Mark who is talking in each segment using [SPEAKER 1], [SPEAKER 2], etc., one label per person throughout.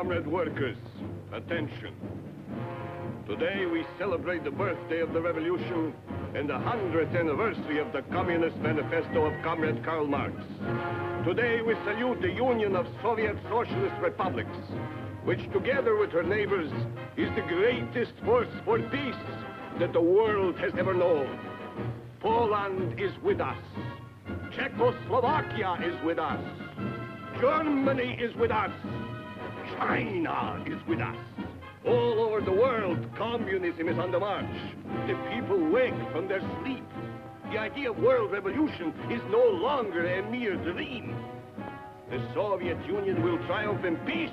[SPEAKER 1] comrade workers, attention. Today we celebrate the birthday of the revolution and the 100th anniversary of the Communist Manifesto of Comrade Karl Marx. Today we salute the Union of Soviet Socialist Republics, which together with her neighbors is the greatest force for peace that the world has ever known. Poland is with us. Czechoslovakia is with us. Germany is with us. China is with us. All over the world, communism is on the march. The people wake from their sleep. The idea of world revolution is no longer a mere dream. The Soviet Union will triumph in peace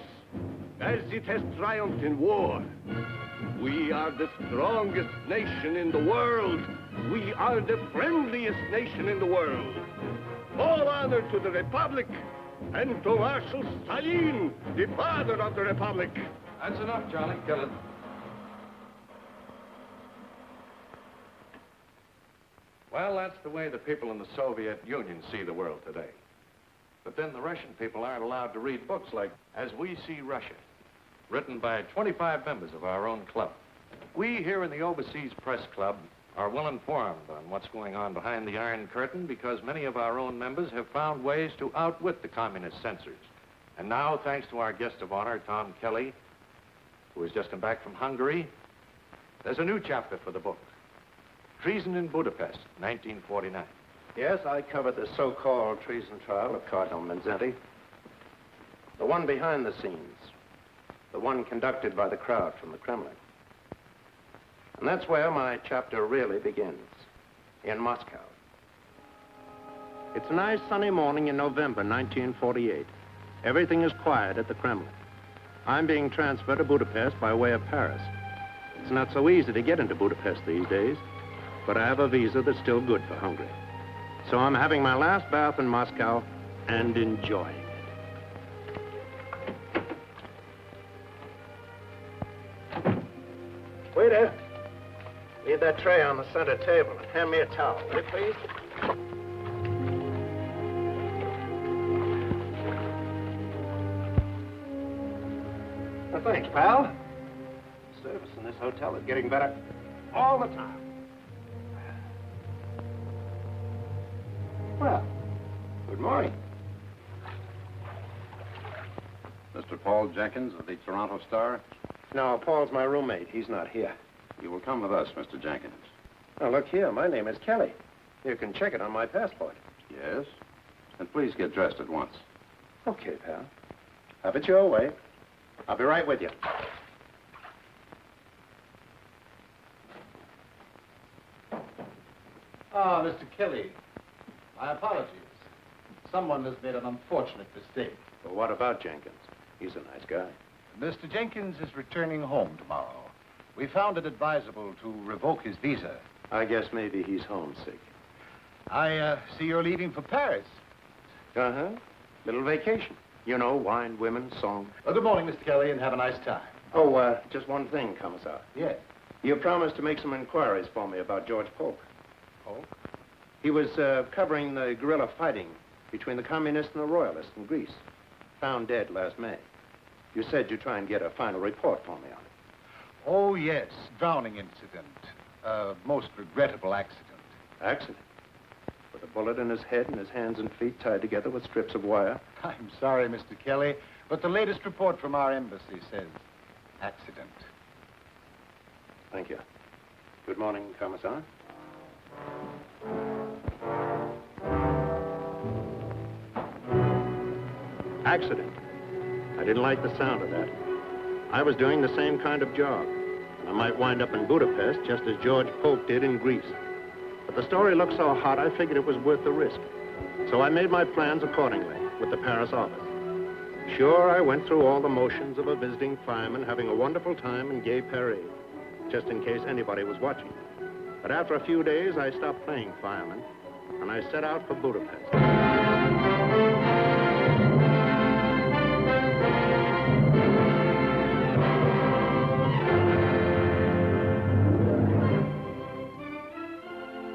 [SPEAKER 1] as it has triumphed in war. We are the strongest nation in the world. We are the friendliest nation in the world. All honor to the Republic and to Marshal Stalin, the father of the Republic.
[SPEAKER 2] That's enough, Charlie. Kill it. Well, that's the way the people in the Soviet Union see the world today. But then the Russian people aren't allowed to read books like As We See Russia, written by 25 members of our own club. We here in the Overseas Press Club are well informed on what's going on behind the Iron Curtain because many of our own members have found ways to outwit the communist censors. And now, thanks to our guest of honor, Tom Kelly, who has just come back from Hungary, there's a new chapter for the book. Treason in Budapest, 1949.
[SPEAKER 3] Yes, I covered the so-called treason trial of Cardinal Mindszenty. The one behind the scenes. The one conducted by the crowd from the Kremlin. And that's where my chapter really begins, in Moscow. It's a nice sunny morning in November 1948. Everything is quiet at the Kremlin. I'm being transferred to Budapest by way of Paris. It's not so easy to get into Budapest these days, but I have a visa that's still good for Hungary. So I'm having my last bath in Moscow and enjoying it. Waiter, leave that tray on the center table and hand me a towel, will you please? Well, thanks, pal. Service in this hotel is getting better all the time. Well, good morning.
[SPEAKER 4] Mr. Paul Jenkins of the Toronto Star?
[SPEAKER 3] No, Paul's my roommate. He's not here.
[SPEAKER 4] You will come with us, Mr. Jenkins.
[SPEAKER 3] Now, look here. My name is Kelly. You can check it on my passport.
[SPEAKER 4] Yes? And please get dressed at once.
[SPEAKER 3] Okay, pal. Have it your way. I'll be right with you.
[SPEAKER 5] Ah, Mr. Kelly. My apologies. Someone has made an unfortunate mistake.
[SPEAKER 3] Well, what about Jenkins? He's a nice guy.
[SPEAKER 5] Mr. Jenkins is returning home tomorrow. We found it advisable to revoke his visa.
[SPEAKER 3] I guess maybe he's homesick.
[SPEAKER 5] I see you're leaving for Paris.
[SPEAKER 3] Uh-huh. Little vacation. You know, wine, women, song.
[SPEAKER 5] Well, good morning, Mr. Kelly, and have a nice time.
[SPEAKER 3] Oh, just one thing, Commissar.
[SPEAKER 5] Yes.
[SPEAKER 3] You promised to make some inquiries for me about George Polk.
[SPEAKER 5] Polk?
[SPEAKER 3] He was covering the guerrilla fighting between the communists and the royalists in Greece. Found dead last May. You said you'd try and get a final report for me on it.
[SPEAKER 5] Oh, yes. Drowning incident. Most regrettable accident.
[SPEAKER 3] Accident? With a bullet in his head and his hands and feet tied together with strips of wire?
[SPEAKER 5] I'm sorry, Mr. Kelly, but the latest report from our embassy says accident.
[SPEAKER 3] Thank you. Good morning, Commissar. Accident. I didn't like the sound of that. I was doing the same kind of job. I might wind up in Budapest just as George Polk did in Greece. But the story looked so hot, I figured it was worth the risk. So I made my plans accordingly with the Paris office. Sure, I went through all the motions of a visiting fireman having a wonderful time in Gay Paris, just in case anybody was watching. But after a few days, I stopped playing fireman, and I set out for Budapest.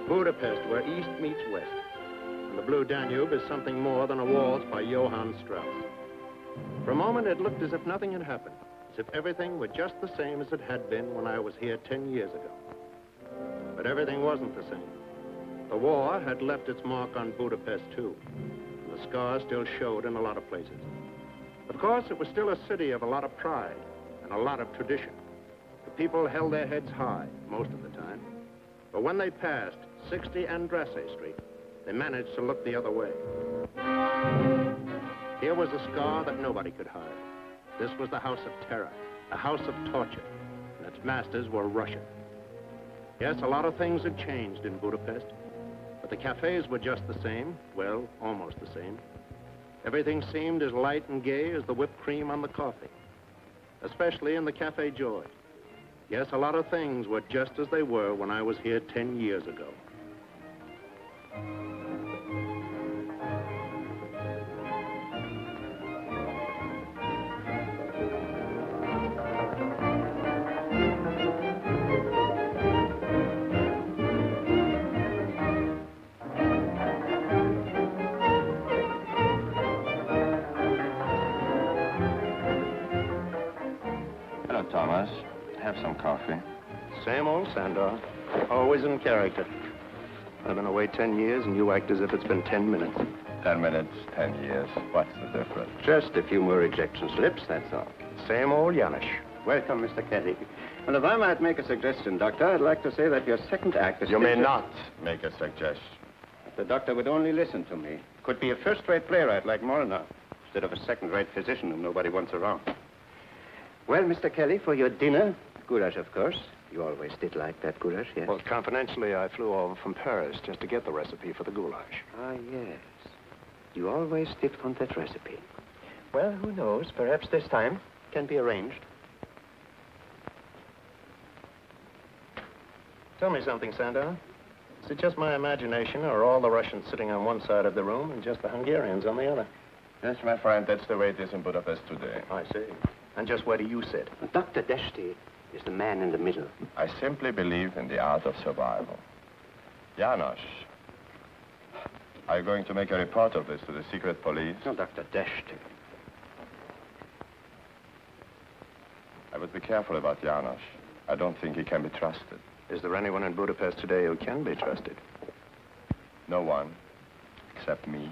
[SPEAKER 3] Budapest, where East meets West. And the Blue Danube is something more than a waltz by Johann Strauss. For a moment, it looked as if nothing had happened, as if everything were just the same as it had been when I was here 10 years ago. But everything wasn't the same. The war had left its mark on Budapest, too. And the scars still showed in a lot of places. Of course, it was still a city of a lot of pride and a lot of tradition. The people held their heads high most of the time. But when they passed 60 Andrassy Street, they managed to look the other way. Here was a scar that nobody could hide. This was the house of terror, a house of torture, and its masters were Russian. Yes, a lot of things had changed in Budapest, but the cafes were just the same, well, almost the same. Everything seemed as light and gay as the whipped cream on the coffee, especially in the Cafe Joy. Yes, a lot of things were just as they were when I was here 10 years ago.
[SPEAKER 6] Thomas, have some coffee.
[SPEAKER 3] Same old Sandor, always in character. I've been away 10 years, and you act as if it's been 10 minutes.
[SPEAKER 6] 10 minutes, 10 years. What's the difference?
[SPEAKER 3] Just a few more ejection slips, that's all. Same old Janusz.
[SPEAKER 7] Welcome, Mr. Kelly. And if I might make a suggestion, Doctor, I'd like to say that your second act is...
[SPEAKER 6] You may not make a suggestion.
[SPEAKER 7] If the doctor would only listen to me. Could be a first-rate playwright like Molnar, instead of a second-rate physician whom nobody wants around. Well, Mr. Kelly, for your dinner, goulash, of course. You always did like that goulash, yes?
[SPEAKER 3] Well, confidentially, I flew over from Paris just to get the recipe for the goulash.
[SPEAKER 7] Ah, yes. You always stick on that recipe. Well, who knows? Perhaps this time can be arranged.
[SPEAKER 3] Tell me something, Sandor. Is it just my imagination, or are all the Russians sitting on one side of the room and just the Hungarians on the other?
[SPEAKER 6] Yes, my friend, that's the way it is in Budapest today.
[SPEAKER 3] I see. And just where do you sit?
[SPEAKER 7] Dr. Deshti is the man in the middle.
[SPEAKER 6] I simply believe in the art of survival. Janos, are you going to make a report of this to the secret police?
[SPEAKER 7] No, Dr. Deshti.
[SPEAKER 6] I would be careful about Janos. I don't think he can be trusted.
[SPEAKER 3] Is there anyone in Budapest today who can be trusted?
[SPEAKER 6] No one, except me.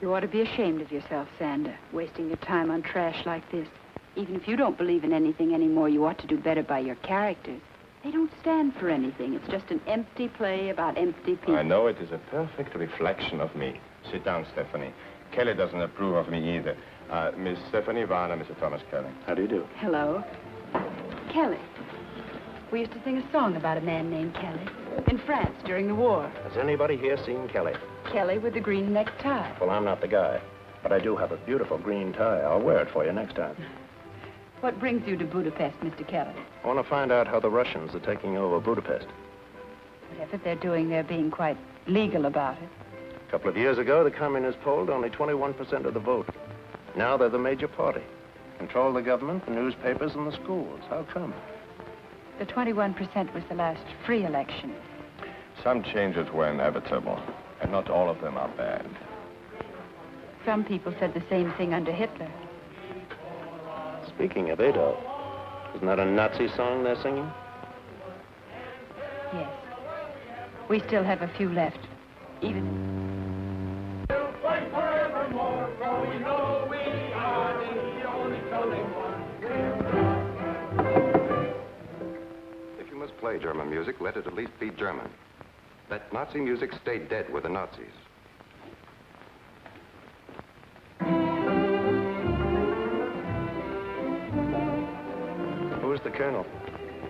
[SPEAKER 8] You ought to be ashamed of yourself, Sander, wasting your time on trash like this. Even if you don't believe in anything anymore, you ought to do better by your characters. They don't stand for anything. It's just an empty play about empty people.
[SPEAKER 6] I know it is a perfect reflection of me. Sit down, Stephanie. Kelly doesn't approve of me either. Miss Stephanie Varner, Mr. Thomas Kelly.
[SPEAKER 3] How do you do?
[SPEAKER 8] Hello. Kelly. We used to sing a song about a man named Kelly in France during the war.
[SPEAKER 3] Has anybody here seen Kelly?
[SPEAKER 8] Kelly with the green necktie.
[SPEAKER 3] Well, I'm not the guy, but I do have a beautiful green tie. I'll wear it for you next time.
[SPEAKER 8] What brings you to Budapest, Mr. Kelly?
[SPEAKER 3] I want to find out how the Russians are taking over Budapest.
[SPEAKER 8] Whatever they're doing, they're being quite legal about it.
[SPEAKER 3] A couple of years ago, the communists polled only 21% of the vote. Now they're the major party. Control the government, the newspapers, and the schools. How come?
[SPEAKER 8] The 21% was the last free election.
[SPEAKER 6] Some changes were inevitable, and not all of them are bad.
[SPEAKER 8] Some people said the same thing under Hitler.
[SPEAKER 3] Speaking of Adolf, isn't that a Nazi song they're singing?
[SPEAKER 8] Yes. We still have a few left. Even...
[SPEAKER 1] We'll fight forevermore, for we know we are the only telling one.
[SPEAKER 9] If you must play German music, let it at least be German. Let Nazi music stay dead with the Nazis.
[SPEAKER 3] Who's the colonel?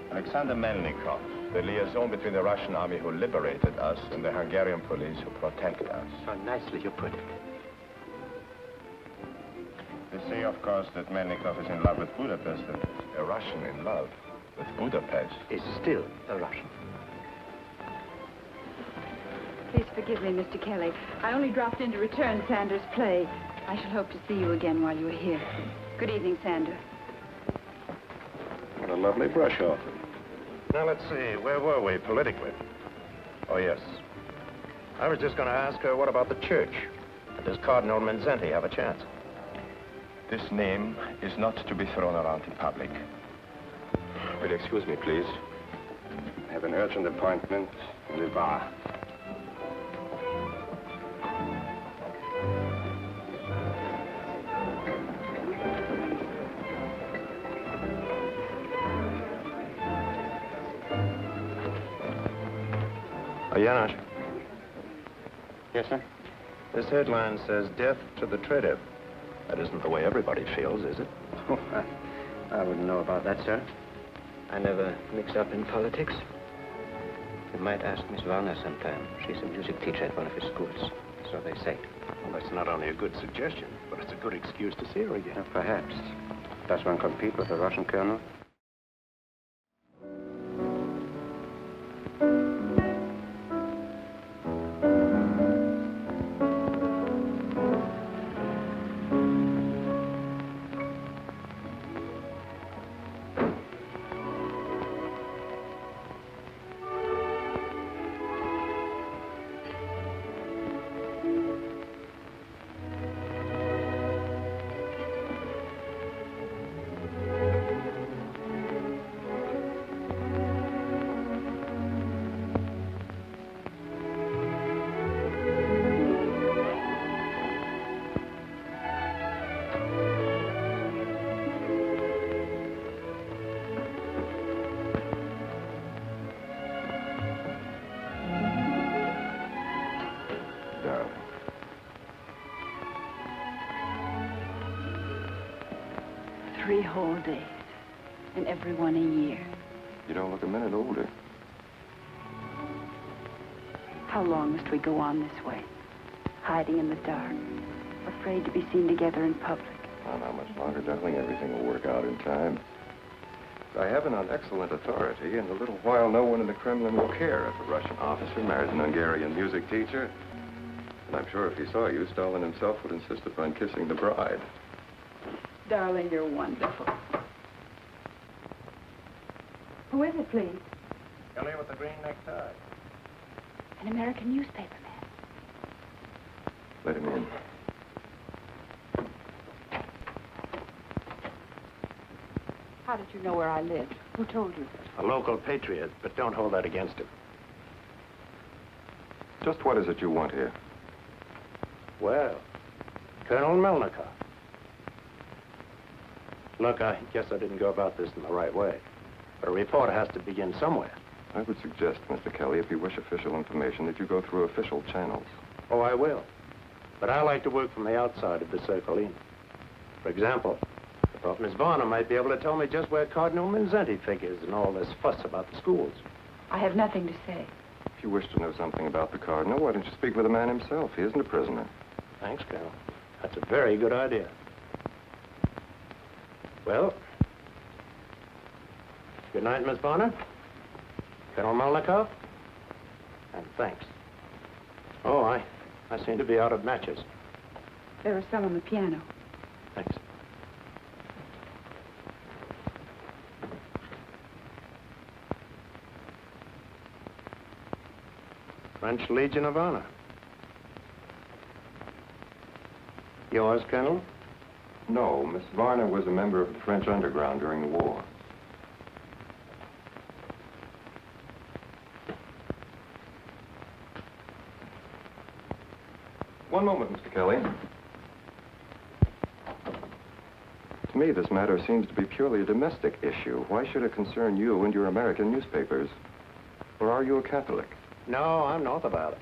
[SPEAKER 6] Alexander Melnikov, the liaison between the Russian army who liberated us and the Hungarian police who protect us.
[SPEAKER 7] How nicely you put it.
[SPEAKER 6] They say, of course, that Melnikov is in love with Budapest, and a Russian in love with Budapest
[SPEAKER 7] Is still a Russian.
[SPEAKER 8] Please forgive me, Mr. Kelly. I only dropped in to return Sanders' play. I shall hope to see you again while you are here. Good evening, Sander.
[SPEAKER 3] What a lovely brush off. Now, let's see. Where were we politically? Oh, yes. I was just going to ask her, what about the church? Does Cardinal Mindszenty have a chance?
[SPEAKER 6] This name is not to be thrown around in public. Will you excuse me, please?
[SPEAKER 7] I have an urgent appointment in the bar.
[SPEAKER 3] Janos,
[SPEAKER 7] Yes, sir?
[SPEAKER 3] this headline says death to the traitor. That isn't the way everybody feels, is it?
[SPEAKER 7] Oh, I wouldn't know about that, sir. I never mix up in politics. You might ask Miss Warner sometime. She's a music teacher at one of his schools. So they say.
[SPEAKER 3] Well, that's not only a good suggestion, but it's a good excuse to see her again.
[SPEAKER 7] Perhaps. Does one compete with a Russian colonel?
[SPEAKER 6] Darling.
[SPEAKER 8] 3 whole days, and every one a year.
[SPEAKER 6] You don't look a minute older.
[SPEAKER 8] How long must we go on this way? Hiding in the dark, afraid to be seen together in public.
[SPEAKER 6] Oh, not much longer, darling. Everything will work out in time. I have it on excellent authority. In a little while, no one in the Kremlin will care if a Russian officer marries an Hungarian music teacher. And I'm sure if he saw you, Stalin himself would insist upon kissing the bride.
[SPEAKER 8] Darling, you're wonderful. Who is it, please?
[SPEAKER 3] Kelly with the green necktie.
[SPEAKER 8] An American newspaper man.
[SPEAKER 6] Let him in.
[SPEAKER 8] How did you know where I live? Who told you?
[SPEAKER 3] A local patriot, but don't hold that against him.
[SPEAKER 6] Just what is it you want here?
[SPEAKER 3] Well, Colonel Melnikov. Look, I guess I didn't go about this in the right way. But a reporter has to begin somewhere.
[SPEAKER 6] I would suggest, Mr. Kelly, if you wish official information, that you go through official channels.
[SPEAKER 3] Oh, I will. But I like to work from the outside of the Escalating. For example, I thought Miss Varner might be able to tell me just where Cardinal Mindszenty figures in all this fuss about the schools.
[SPEAKER 8] I have nothing to say.
[SPEAKER 6] If you wish to know something about the Cardinal, why don't you speak with the man himself? He isn't a prisoner.
[SPEAKER 3] Thanks, Colonel. That's a very good idea. Well, good night, Miss Bonner. Colonel Melnikov. And thanks. Oh, I seem to be out of matches.
[SPEAKER 8] There are some on the piano.
[SPEAKER 3] Thanks. French Legion of Honor. Yours, Colonel?
[SPEAKER 6] No, Miss Varner was a member of the French underground during the war. One moment, Mr. Kelly. To me, this matter seems to be purely a domestic issue. Why should it concern you and your American newspapers? Or are you a Catholic?
[SPEAKER 3] No, I'm north about it.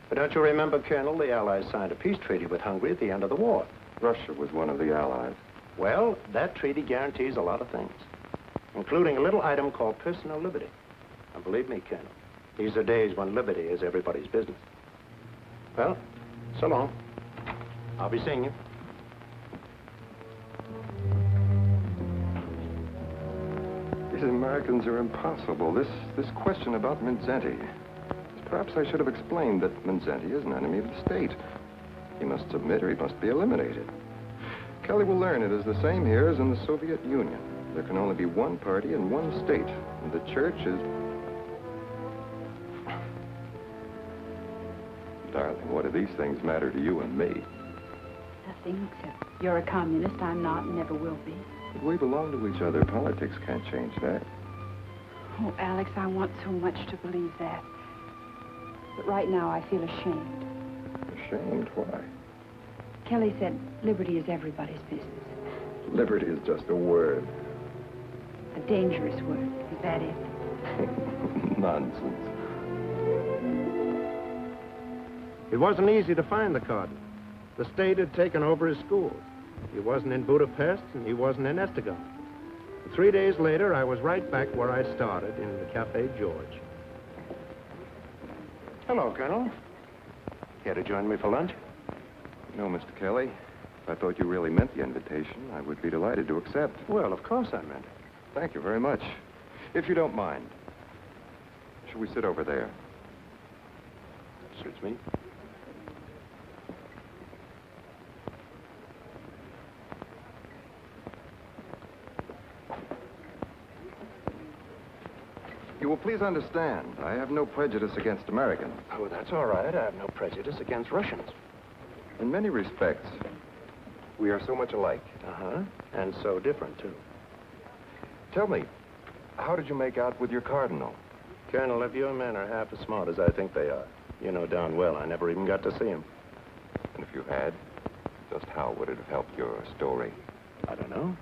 [SPEAKER 3] But don't you remember, Colonel, the Allies signed a peace treaty with Hungary at the end of the war?
[SPEAKER 6] Russia was one of the Allies.
[SPEAKER 3] Well, that treaty guarantees a lot of things, including a little item called personal liberty. And believe me, Colonel, these are days when liberty is everybody's business. Well, so long. I'll be seeing you.
[SPEAKER 6] These Americans are impossible. This question about Mindszenty. Perhaps I should have explained that Mindszenty is an enemy of the state. He must submit or he must be eliminated. Kelly will learn it is the same here as in the Soviet Union. There can only be one party and one state, and the church is... Darling, what do these things matter to you and me?
[SPEAKER 8] Nothing, except you're a communist. I'm not and never will be.
[SPEAKER 6] But we belong to each other. Politics can't change that.
[SPEAKER 8] Oh, Alex, I want so much to believe that. But right now, I feel ashamed.
[SPEAKER 6] Ashamed? Why?
[SPEAKER 8] Kelly said liberty is everybody's business.
[SPEAKER 6] Liberty is just a word.
[SPEAKER 8] A dangerous word. Is that it?
[SPEAKER 6] Nonsense.
[SPEAKER 3] It wasn't easy to find the Cardinal. The state had taken over his schools. He wasn't in Budapest, and he wasn't in Escalating. 3 days later, I was right back where I started, in the Café George. Hello, Colonel. Care to join me for lunch?
[SPEAKER 6] No, Mr. Kelly. If I thought you really meant the invitation, I would be delighted to accept.
[SPEAKER 3] Well, of course I meant it.
[SPEAKER 6] Thank you very much. If you don't mind, shall we sit over there?
[SPEAKER 3] Suits me.
[SPEAKER 6] You will please understand, I have no prejudice against Americans.
[SPEAKER 3] Oh, that's all right. I have no prejudice against Russians.
[SPEAKER 6] In many respects, we are so much alike.
[SPEAKER 3] Uh-huh. And so different, too.
[SPEAKER 6] Tell me, how did you make out with your cardinal?
[SPEAKER 3] Colonel, if your men are half as smart as I think they are, you know darn well I never even got to see him.
[SPEAKER 6] And if you had, just how would it have helped your story?
[SPEAKER 3] I don't know.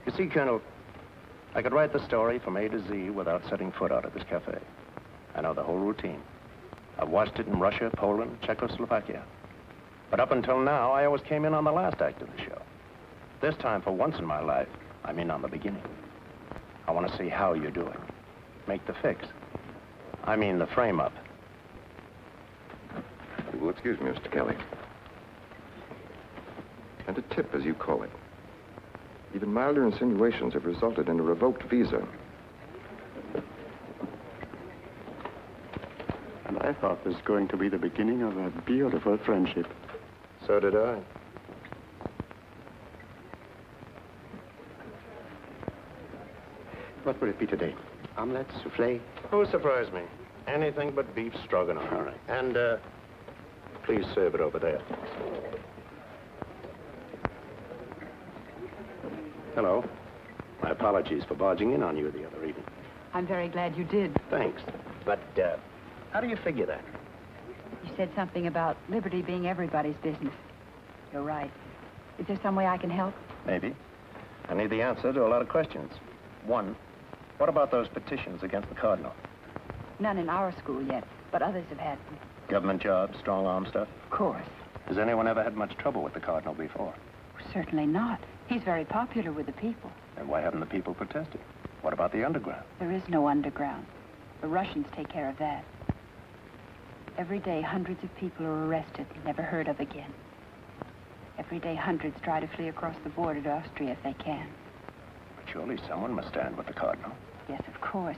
[SPEAKER 3] You see, Colonel, I could write the story from A to Z without setting foot out of this cafe. I know the whole routine. I've watched it in Russia, Poland, Czechoslovakia. But up until now, I always came in on the last act of the show. This time, for once in my life, I'm in on the beginning. I want to see how you're doing. Make the fix. I mean the frame-up.
[SPEAKER 6] You will excuse me, Mr. Kelly. And a tip, as you call it. Even milder insinuations have resulted in a revoked visa.
[SPEAKER 10] And I thought this was going to be the beginning of a beautiful friendship.
[SPEAKER 3] So did I.
[SPEAKER 7] What will it be today? Omelette, souffle?
[SPEAKER 3] Oh, surprise me. Anything but beef stroganoff.
[SPEAKER 7] All right.
[SPEAKER 3] And, please serve it over there. Hello. My apologies for barging in on you the other evening.
[SPEAKER 8] I'm very glad you did.
[SPEAKER 3] Thanks. But, how do you figure that?
[SPEAKER 8] You said something about liberty being everybody's business. You're right. Is there some way I can help?
[SPEAKER 3] Maybe. I need the answer to a lot of questions. One, what about those petitions against the Cardinal?
[SPEAKER 8] None in our school yet, but others have had them.
[SPEAKER 3] Government jobs, strong-arm stuff?
[SPEAKER 8] Of course.
[SPEAKER 3] Has anyone ever had much trouble with the Cardinal before?
[SPEAKER 8] Certainly not. He's very popular with the people.
[SPEAKER 3] Then why haven't the people protested? What about the underground?
[SPEAKER 8] There is no underground. The Russians take care of that. Every day, hundreds of people are arrested and never heard of again. Every day, hundreds try to flee across the border to Austria if they can.
[SPEAKER 3] But surely someone must stand with the Cardinal.
[SPEAKER 8] Yes, of course.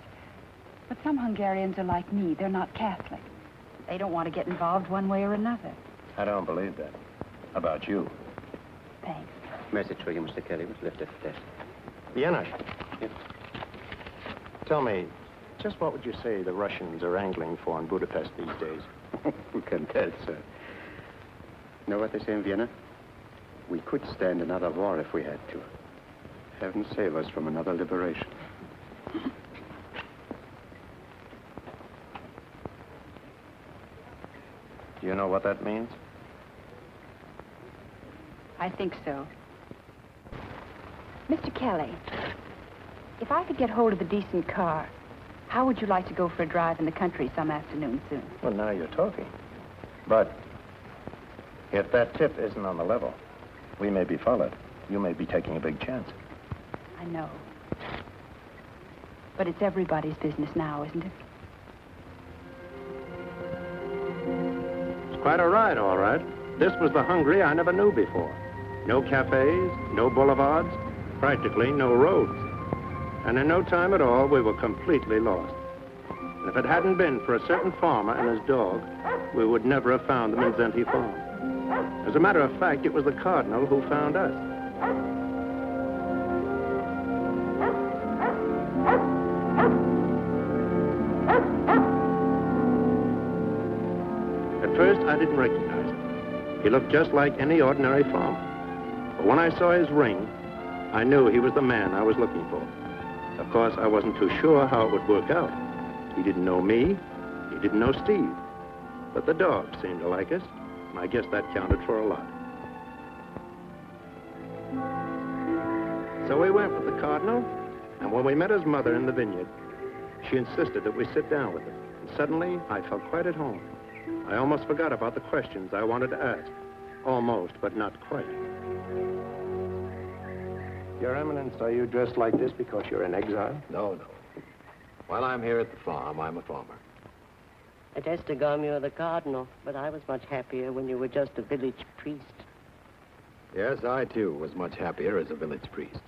[SPEAKER 8] But some Hungarians are like me. They're not Catholic. They don't want to get involved one way or another.
[SPEAKER 3] I don't believe that. How about you?
[SPEAKER 8] Thanks.
[SPEAKER 7] Message for you, Mr. Kelly, was left at the desk.
[SPEAKER 3] Yanush.
[SPEAKER 7] Yes.
[SPEAKER 3] Tell me, just what would you say the Russians are angling for in Budapest these days?
[SPEAKER 10] Who can tell, sir? You know what they say in Vienna? We could stand another war if we had to. Heaven save us from another liberation.
[SPEAKER 3] Do you know what that means?
[SPEAKER 8] I think so. Mr. Kelly, if I could get hold of a decent car, how would you like to go for a drive in the country some afternoon soon?
[SPEAKER 3] Well, now you're talking. But if that tip isn't on the level, we may be followed. You may be taking a big chance.
[SPEAKER 8] I know. But it's everybody's business now, isn't it?
[SPEAKER 3] It's quite a ride, all right. This was the Hungary I never knew before. No cafes, no boulevards, practically no roads. And in no time at all, we were completely lost. And if it hadn't been for a certain farmer and his dog, we would never have found the Mindszenty farm. As a matter of fact, it was the Cardinal who found us. At first, I didn't recognize him. He looked just like any ordinary farmer. But when I saw his ring, I knew he was the man I was looking for. Of course, I wasn't too sure how it would work out. He didn't know me. He didn't know Steve. But the dog seemed to like us, and I guess that counted for a lot. So we went with the Cardinal, and when we met his mother in the vineyard, she insisted that we sit down with her. And suddenly, I felt quite at home. I almost forgot about the questions I wanted to ask. Almost, but not quite. Your Eminence, are you dressed like this because you're in exile?
[SPEAKER 2] No. While I'm here at the farm, I'm a farmer.
[SPEAKER 11] At Escalating, you're the Cardinal, but I was much happier when you were just a village priest.
[SPEAKER 2] Yes, I, too, was much happier as a village priest.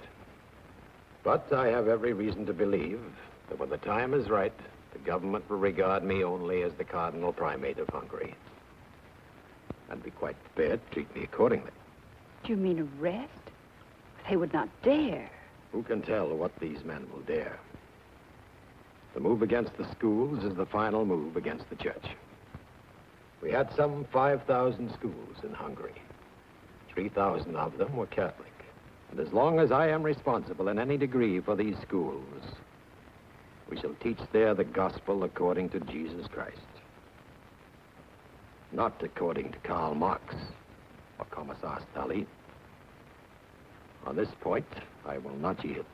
[SPEAKER 2] But I have every reason to believe that when the time is right, the government will regard me only as the Cardinal Primate of Hungary. And be quite prepared to treat me accordingly.
[SPEAKER 8] Do you mean arrest? They would not dare.
[SPEAKER 2] Who can tell what these men will dare? The move against the schools is the final move against the church. We had some 5,000 schools in Hungary. 3,000 of them were Catholic. And as long as I am responsible in any degree for these schools, we shall teach there the gospel according to Jesus Christ. Not according to Karl Marx or Commissar Stalin. On this point, I will not yield.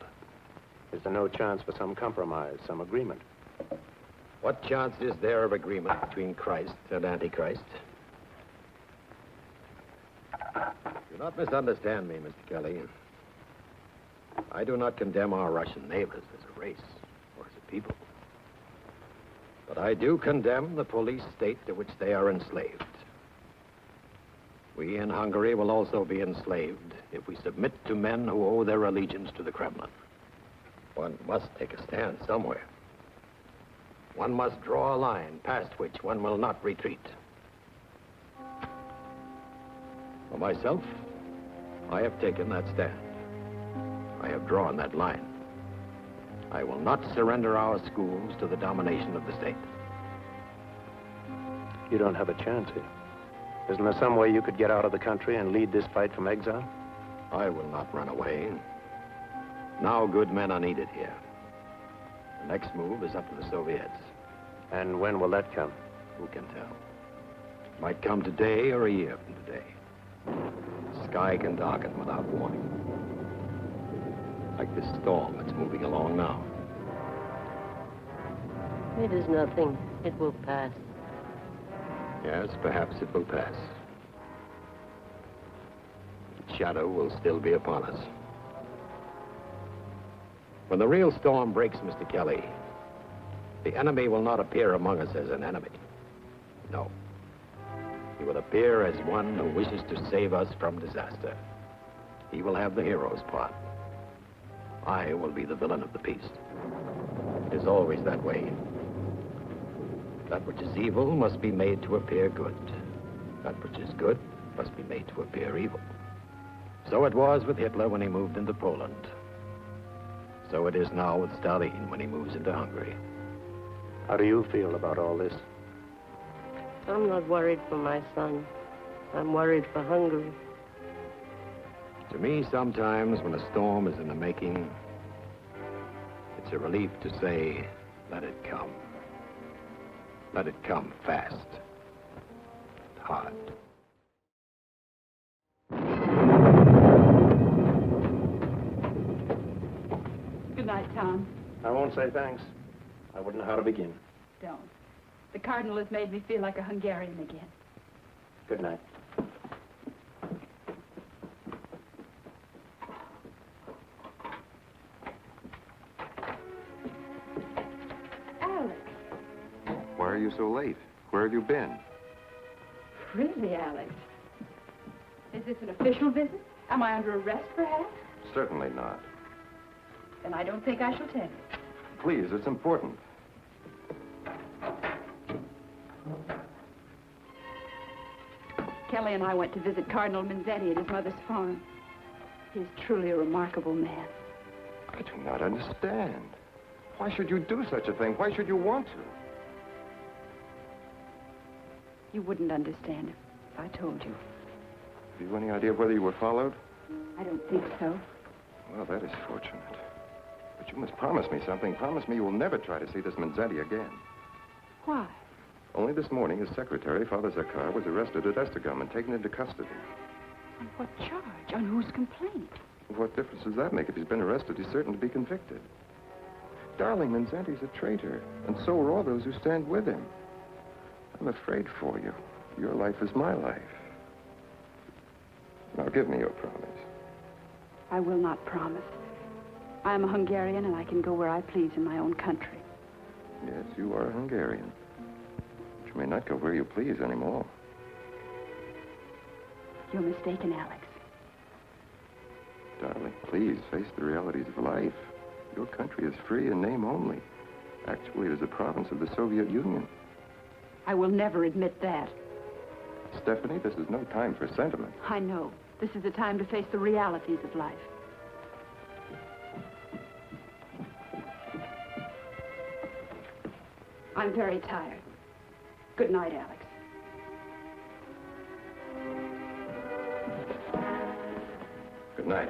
[SPEAKER 3] Is there no chance for some compromise, some agreement?
[SPEAKER 2] What chance is there of agreement between Christ and Antichrist? Do not misunderstand me, Mr. Kelly. I do not condemn our Russian neighbors as a race or as a people. But I do condemn the police state to which they are enslaved. We in Hungary will also be enslaved if we submit to men who owe their allegiance to the Kremlin. One must take a stand somewhere. One must draw a line past which one will not retreat. For myself, I have taken that stand. I have drawn that line. I will not surrender our schools to the domination of the state.
[SPEAKER 3] You don't have a chance here. Isn't there some way you could get out of the country and lead this fight from exile?
[SPEAKER 2] I will not run away. Now good men are needed here. The next move is up to the Soviets.
[SPEAKER 3] And when will that come?
[SPEAKER 2] Who can tell? It might come today or a year from today. The sky can darken without warning. Like this storm that's moving along now.
[SPEAKER 11] It is nothing. It will pass.
[SPEAKER 2] Yes, perhaps it will pass. Its shadow will still be upon us. When the real storm breaks, Mr. Kelly, the enemy will not appear among us as an enemy. No. He will appear as one who wishes to save us from disaster. He will have the hero's part. I will be the villain of the piece. It is always that way. That which is evil must be made to appear good. That which is good must be made to appear evil. So it was with Hitler when he moved into Poland. So it is now with Stalin when he moves into Hungary.
[SPEAKER 3] How do you feel about all this?
[SPEAKER 11] I'm not worried for my son. I'm worried for Hungary.
[SPEAKER 2] To me, sometimes when a storm is in the making, it's a relief to say, let it come. Let it come fast. Hard.
[SPEAKER 8] Good night, Tom.
[SPEAKER 3] I won't say thanks. I wouldn't know how to begin.
[SPEAKER 8] Don't. The Cardinal has made me feel like a Hungarian again.
[SPEAKER 3] Good night.
[SPEAKER 8] Alex.
[SPEAKER 6] Why are you so late? Where have you been?
[SPEAKER 8] Really, Alex? Is this an official visit? Am I under arrest, perhaps?
[SPEAKER 6] Certainly not.
[SPEAKER 8] Then I don't think I shall tell you.
[SPEAKER 6] Please, it's important.
[SPEAKER 8] Kelly and I went to visit Cardinal Mindszenty at his mother's farm. He's truly a remarkable man.
[SPEAKER 6] I do not understand. Why should you do such a thing? Why should you want to?
[SPEAKER 8] You wouldn't understand if I told you.
[SPEAKER 6] Have you any idea whether you were followed?
[SPEAKER 8] I don't think so.
[SPEAKER 6] Well, that is fortunate. But you must promise me something. Promise me you will never try to see this Mindszenty again.
[SPEAKER 8] Why?
[SPEAKER 6] Only this morning, his secretary, Father Zakar, was arrested at Escalating and taken into custody.
[SPEAKER 8] On what charge? On whose complaint?
[SPEAKER 6] What difference does that make? If he's been arrested, he's certain to be convicted. Darling, Mindszenty's a traitor, and so are all those who stand with him. I'm afraid for you. Your life is my life. Now, give me your promise.
[SPEAKER 8] I will not promise. I am a Hungarian, and I can go where I please in my own country.
[SPEAKER 6] Yes, you are a Hungarian. But you may not go where you please anymore.
[SPEAKER 8] You're mistaken, Alex.
[SPEAKER 6] Darling, please face the realities of life. Your country is free in name only. Actually, it is a province of the Soviet Union.
[SPEAKER 8] I will never admit that.
[SPEAKER 6] Stephanie, this is no time for sentiment.
[SPEAKER 8] I know. This is the time to face the realities of life. I'm very tired. Good night, Alex.
[SPEAKER 6] Good night.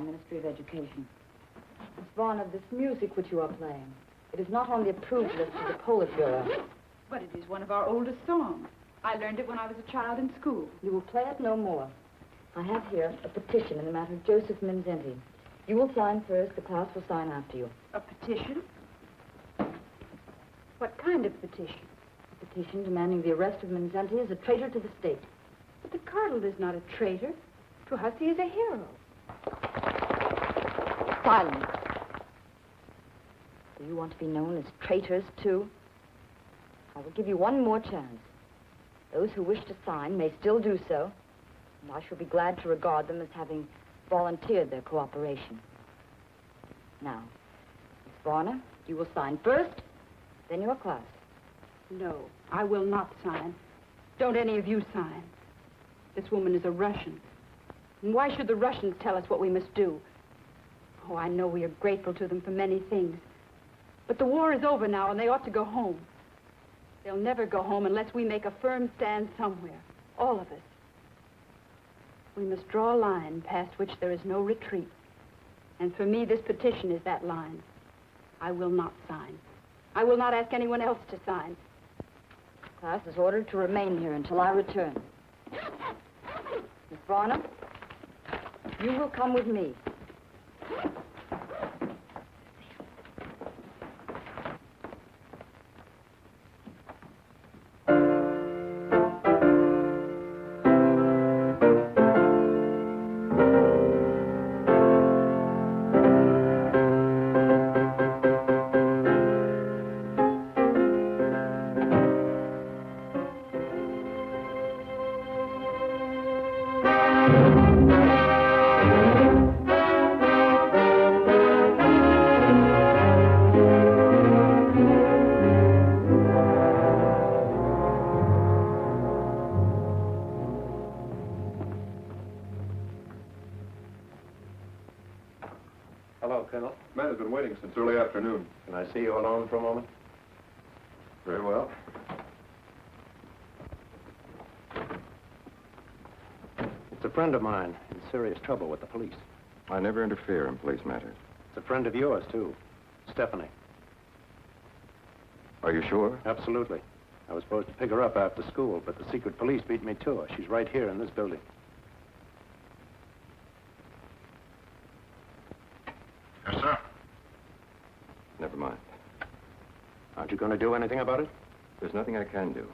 [SPEAKER 12] Ministry of Education. Miss Varner, this music which you are playing, it is not on the approved list of the Politburo.
[SPEAKER 8] But it is one of our oldest songs. I learned it when I was a child in school.
[SPEAKER 12] You will play it no more. I have here a petition in the matter of Josef Mindszenty. You will sign first, the class will sign after you.
[SPEAKER 8] A petition? What kind of petition?
[SPEAKER 12] A petition demanding the arrest of Mindszenty as a traitor to the state.
[SPEAKER 8] But the Cardinal is not a traitor. To us, he is a hero.
[SPEAKER 12] Silence. Do you want to be known as traitors, too? I will give you one more chance. Those who wish to sign may still do so, and I shall be glad to regard them as having volunteered their cooperation. Now, Miss Varner, you will sign first, then your class.
[SPEAKER 8] No, I will not sign. Don't any of you sign. This woman is a Russian. And why should the Russians tell us what we must do? Oh, I know we are grateful to them for many things. But the war is over now, and they ought to go home. They'll never go home unless we make a firm stand somewhere. All of us. We must draw a line past which there is no retreat. And for me, this petition is that line. I will not sign. I will not ask anyone else to sign.
[SPEAKER 12] Class is ordered to remain here until I return. Miss Varner, you will come with me.
[SPEAKER 6] Since early afternoon.
[SPEAKER 3] Can I see you alone for a moment?
[SPEAKER 6] Very well.
[SPEAKER 3] It's a friend of mine in serious trouble with the police.
[SPEAKER 6] I never interfere in police matters.
[SPEAKER 3] It's a friend of yours, too. Stephanie.
[SPEAKER 6] Are you sure?
[SPEAKER 3] Absolutely. I was supposed to pick her up after school, but the secret police beat me to her. She's right here in this building.
[SPEAKER 5] Yes, sir.
[SPEAKER 6] Never mind.
[SPEAKER 3] Aren't you going to do anything about it?
[SPEAKER 6] There's nothing I can do.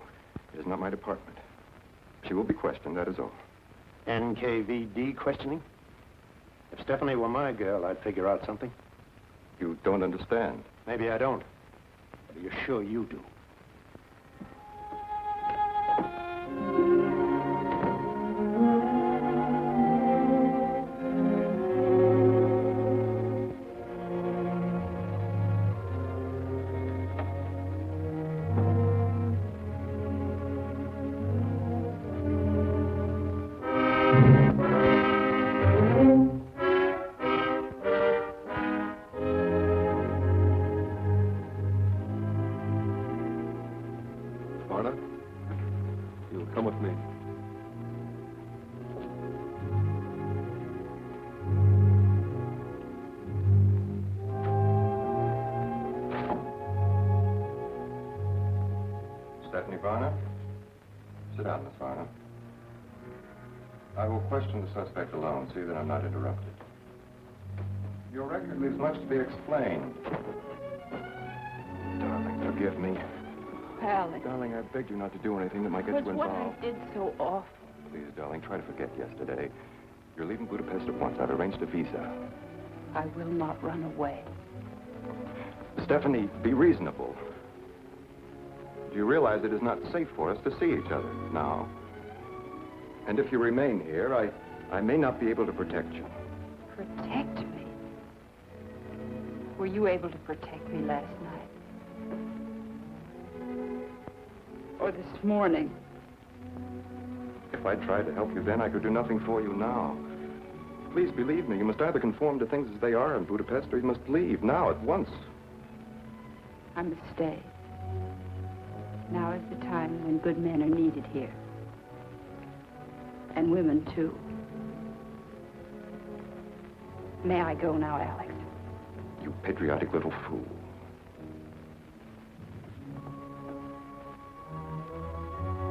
[SPEAKER 6] It is not my department. She will be questioned, that is all.
[SPEAKER 3] NKVD questioning? If Stephanie were my girl, I'd figure out something.
[SPEAKER 6] You don't understand.
[SPEAKER 3] Maybe I don't. But are you sure you do?
[SPEAKER 6] Suspect alone, see that I'm not interrupted. Your record leaves much to be explained. Darling, forgive me.
[SPEAKER 8] Alex.
[SPEAKER 6] Darling, I begged you not to do anything that might get you involved.
[SPEAKER 8] What I did so awful.
[SPEAKER 6] Please, darling, try to forget yesterday. You're leaving Budapest at once. I've arranged a visa.
[SPEAKER 8] I will not run away.
[SPEAKER 6] Stephanie, be reasonable. Do you realize it is not safe for us to see each other now? And if you remain here, I may not be able to protect you.
[SPEAKER 8] Protect me? Were you able to protect me last night? Or this morning?
[SPEAKER 6] If I tried to help you then, I could do nothing for you now. Please believe me, you must either conform to things as they are in Budapest, or you must leave, now, at once.
[SPEAKER 8] I must stay. Now is the time when good men are needed here. And women, too. May I go now, Alex?
[SPEAKER 6] You patriotic little fool.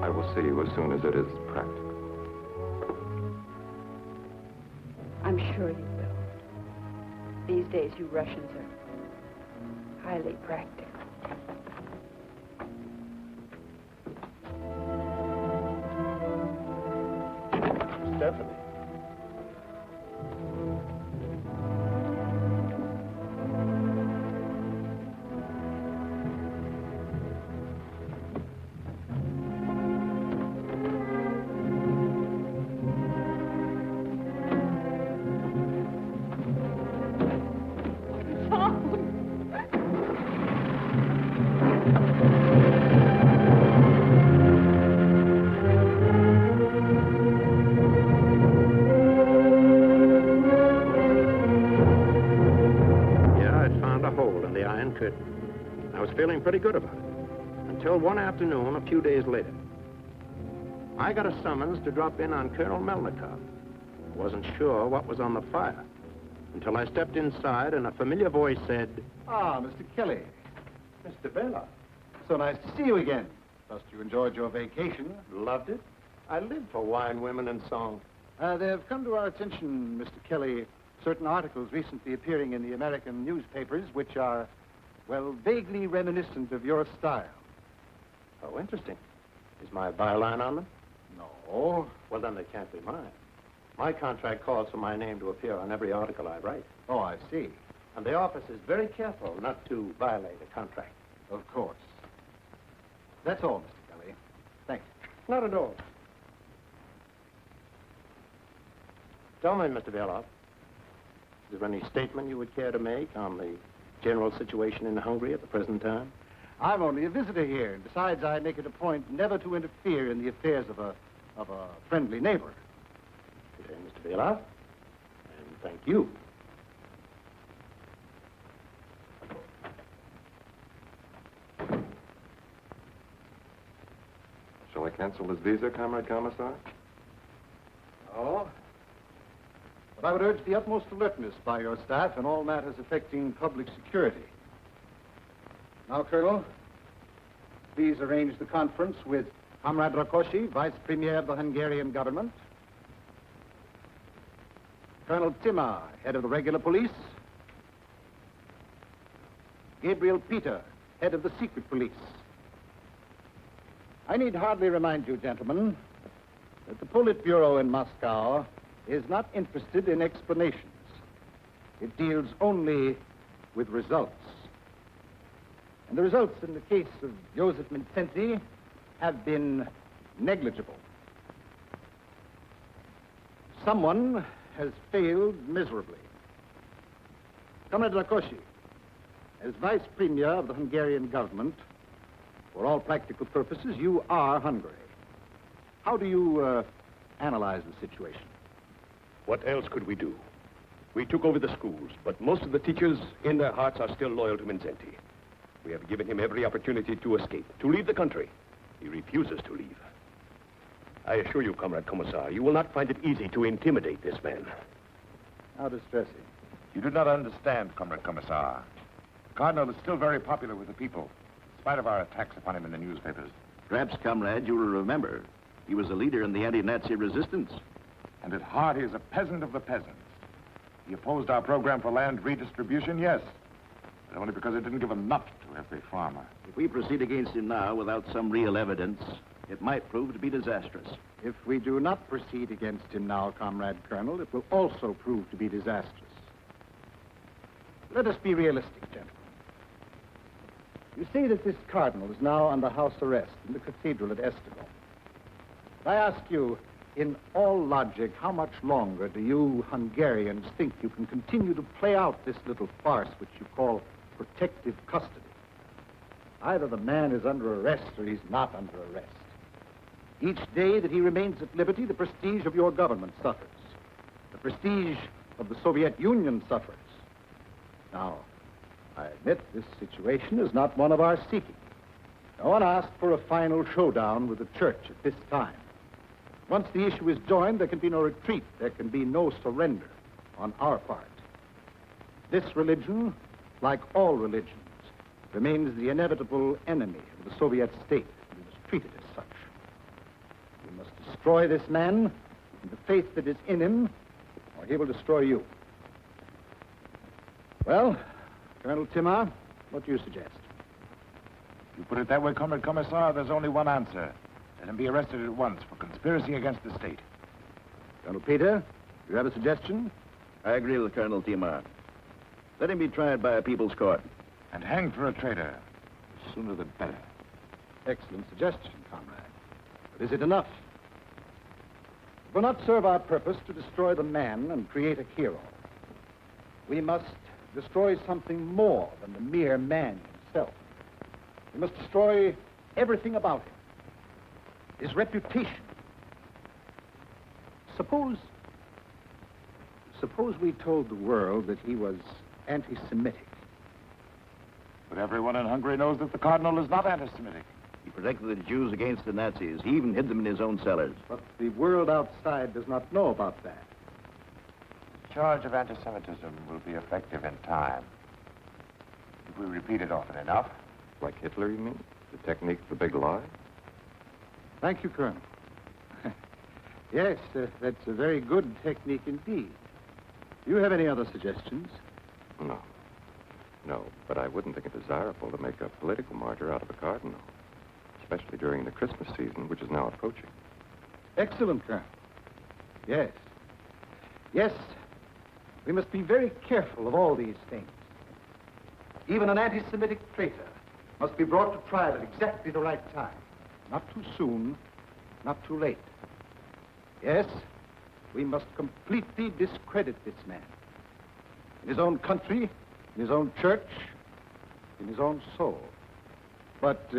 [SPEAKER 6] I will see you as soon as it is practical.
[SPEAKER 8] I'm sure you will. These days, you Russians are highly practical.
[SPEAKER 3] Stephanie. Feeling pretty good about it, until one afternoon a few days later. I got a summons to drop in on Colonel Melnikov. Wasn't sure what was on the fire, until I stepped inside and a familiar voice said,
[SPEAKER 5] "Ah, Mr. Kelly.
[SPEAKER 3] Mr. Bela.
[SPEAKER 5] So nice to see you again. Trust you enjoyed your vacation.
[SPEAKER 3] Loved it. I live for wine, women, and song.
[SPEAKER 5] There have come to our attention, Mr. Kelly, certain articles recently appearing in the American newspapers which are, well, vaguely reminiscent of your style.
[SPEAKER 3] Oh, interesting. Is my byline on them?
[SPEAKER 5] No.
[SPEAKER 3] Well, then they can't be mine. My contract calls for my name to appear on every article I write.
[SPEAKER 5] Oh, I see.
[SPEAKER 3] And the office is very careful not to violate a contract.
[SPEAKER 5] Of course. That's all, Mr. Kelly. Thank you.
[SPEAKER 3] Not at all. Tell me, Mr. Beloff, is there any statement you would care to make on the general situation in Hungary at the present time?
[SPEAKER 5] I'm only a visitor here, and besides, I make it a point never to interfere in the affairs of a friendly neighbor.
[SPEAKER 3] Okay, Mr. Beloff, and thank you.
[SPEAKER 6] Shall I cancel his visa, Comrade Commissar?
[SPEAKER 5] No. But I would urge the utmost alertness by your staff in all matters affecting public security. Now, Colonel, please arrange the conference with Comrade Rakosi, Vice Premier of the Hungarian government. Colonel Timmer, head of the regular police. Gabriel Peter, head of the secret police. I need hardly remind you, gentlemen, that the Politburo in Moscow is not interested in explanations. It deals only with results. And the results in the case of Josef Mindszenty have been negligible. Someone has failed miserably. Comrade Rakosi, as Vice Premier of the Hungarian government, for all practical purposes, you are Hungary. How do you analyze the situation?
[SPEAKER 1] What else could we do? We took over the schools, but most of the teachers in their hearts are still loyal to Mindszenty. We have given him every opportunity to escape, to leave the country. He refuses to leave. I assure you, Comrade Commissar, you will not find it easy to intimidate this man.
[SPEAKER 5] How distressing.
[SPEAKER 2] You do not understand, Comrade Commissar. The Cardinal is still very popular with the people, in spite of our attacks upon him in the newspapers.
[SPEAKER 13] Perhaps, comrade, you will remember, he was a leader in the anti-Nazi resistance.
[SPEAKER 2] And at heart, he is a peasant of the peasants. He opposed our program for land redistribution, yes, but only because it didn't give enough to every farmer.
[SPEAKER 13] If we proceed against him now without some real evidence, it might prove to be disastrous.
[SPEAKER 5] If we do not proceed against him now, Comrade Colonel, it will also prove to be disastrous. Let us be realistic, gentlemen. You say that this cardinal is now under house arrest in the cathedral at Escalating. I ask you, in all logic, how much longer do you Hungarians think you can continue to play out this little farce which you call protective custody? Either the man is under arrest or he's not under arrest. Each day that he remains at liberty, the prestige of your government suffers. The prestige of the Soviet Union suffers. Now, I admit this situation is not one of our seeking. No one asked for a final showdown with the church at this time. Once the issue is joined, there can be no retreat. There can be no surrender on our part. This religion, like all religions, remains the inevitable enemy of the Soviet state. We must treat it as such. We must destroy this man and the faith that is in him, or he will destroy you. Well, Colonel Timmer, what do you suggest?
[SPEAKER 2] If you put it that way, Comrade Commissar, there's only one answer. Let him be arrested at once for conspiracy against the state.
[SPEAKER 5] Colonel Peter, do you have a suggestion?
[SPEAKER 13] I agree with Colonel Timmer. Let him be tried by a people's court.
[SPEAKER 2] And hanged for a traitor. The sooner the better.
[SPEAKER 5] Excellent suggestion, comrade. But is it enough? It will not serve our purpose to destroy the man and create a hero. We must destroy something more than the mere man himself. We must destroy everything about him. His reputation. Suppose we told the world that he was anti-Semitic.
[SPEAKER 2] But everyone in Hungary knows that the Cardinal is not anti-Semitic.
[SPEAKER 13] He protected the Jews against the Nazis. He even hid them in his own cellars.
[SPEAKER 5] But the world outside does not know about that.
[SPEAKER 2] The charge of anti-Semitism will be effective in time. If we repeat it often enough.
[SPEAKER 6] Like Hitler, you mean? The technique of the big lie?
[SPEAKER 5] Thank you, Colonel. Yes, that's a very good technique indeed. Do you have any other suggestions?
[SPEAKER 6] No. No, but I wouldn't think it desirable to make a political martyr out of a cardinal, especially during the Christmas season, which is now approaching.
[SPEAKER 5] Excellent, Colonel. Yes. Yes, we must be very careful of all these things. Even an anti-Semitic traitor must be brought to trial at exactly the right time. Not too soon, not too late. Yes, we must completely discredit this man. In his own country, in his own church, in his own soul. But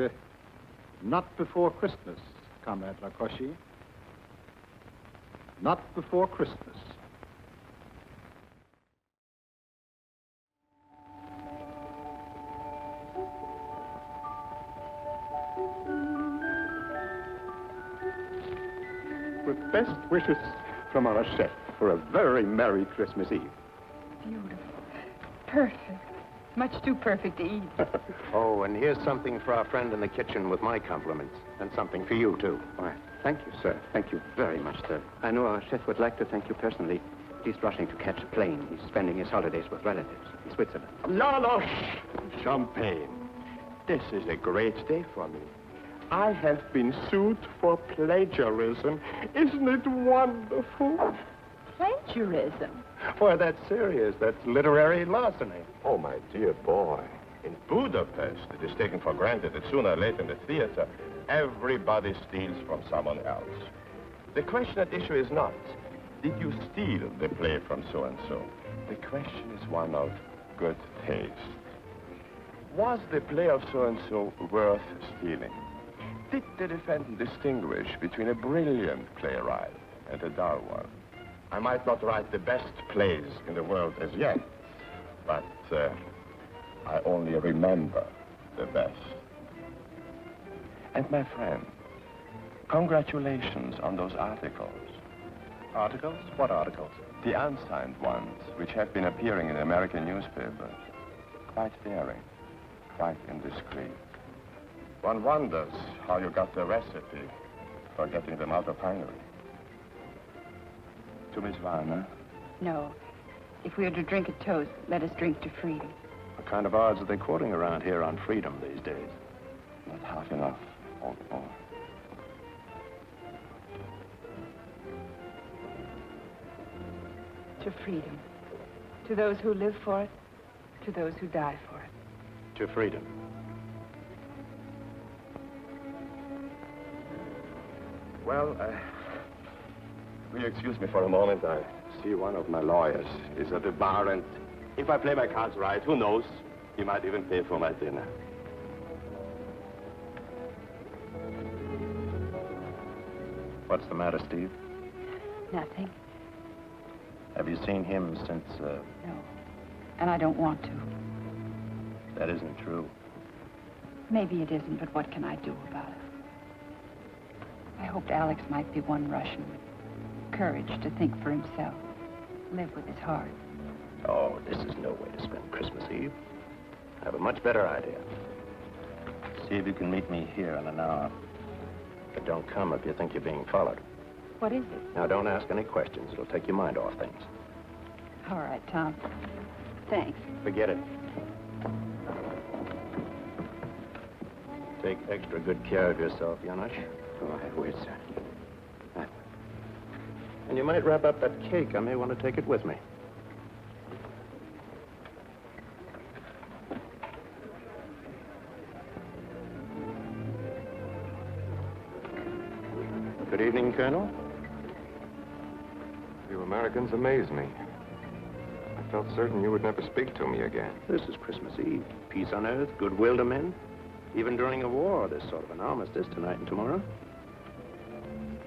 [SPEAKER 5] not before Christmas, Comrade Rakosi. Not before Christmas.
[SPEAKER 10] With best wishes from our chef for a very Merry Christmas Eve.
[SPEAKER 14] Beautiful. Perfect.
[SPEAKER 8] Much too perfect to eat.
[SPEAKER 3] Oh, and here's something for our friend in the kitchen with my compliments. And something for you, too.
[SPEAKER 10] Why, thank you, sir. Thank you very much, sir. I know our chef would like to thank you personally. He's rushing to catch a plane. He's spending his holidays with relatives in Switzerland.
[SPEAKER 1] No, champagne. This is a great day for me. I have been sued for plagiarism. Isn't it wonderful?
[SPEAKER 8] Plagiarism?
[SPEAKER 1] Why, that's serious. That's literary larceny. Oh, my dear boy. In Budapest, it is taken for granted that sooner or later in the theater, everybody steals from someone else. The question at issue is not, did you steal the play from so-and-so? The question is one of good taste. Was the play of so-and-so worth stealing? Did the defendant distinguish between a brilliant playwright and a dull one? I might not write the best plays in the world as yet, but I only remember the best. And my friend, congratulations on those articles.
[SPEAKER 10] Articles? What articles?
[SPEAKER 1] The unsigned ones, which have been appearing in American newspapers. Quite daring, quite indiscreet. One wonders how you got the recipe for getting them out of Hungary. To Miss Warner?
[SPEAKER 8] No. If we are to drink a toast, let us drink to freedom.
[SPEAKER 3] What kind of odds are they quoting around here on freedom these days?
[SPEAKER 1] Not half enough, old boy.
[SPEAKER 8] To freedom. To those who live for it, to those who die for it.
[SPEAKER 3] To freedom.
[SPEAKER 1] Well, will you excuse me for a moment? I see one of my lawyers is at the bar, and if I play my cards right, who knows? He might even pay for my dinner.
[SPEAKER 3] What's the matter, Steve?
[SPEAKER 8] Nothing.
[SPEAKER 3] Have you seen him since,
[SPEAKER 8] No. And I don't want to.
[SPEAKER 3] That isn't true.
[SPEAKER 8] Maybe it isn't, but what can I do about it? I hoped Alex might be one Russian with courage to think for himself, live with his heart.
[SPEAKER 3] Oh, this is no way to spend Christmas Eve. I have a much better idea. See if you can meet me here in an hour. But don't come if you think you're being followed.
[SPEAKER 8] What is it?
[SPEAKER 3] Now, don't ask any questions. It'll take your mind off things.
[SPEAKER 8] All right, Tom. Thanks.
[SPEAKER 3] Forget it. Take extra good care of yourself, Janusz.
[SPEAKER 10] Oh, I will, sir.
[SPEAKER 3] And you might wrap up that cake. I may want to take it with me. Good evening, Colonel.
[SPEAKER 6] You Americans amaze me. I felt certain you would never speak to me again.
[SPEAKER 3] This is Christmas Eve. Peace on earth, goodwill to men. Even during a war, there's sort of an armistice tonight and tomorrow.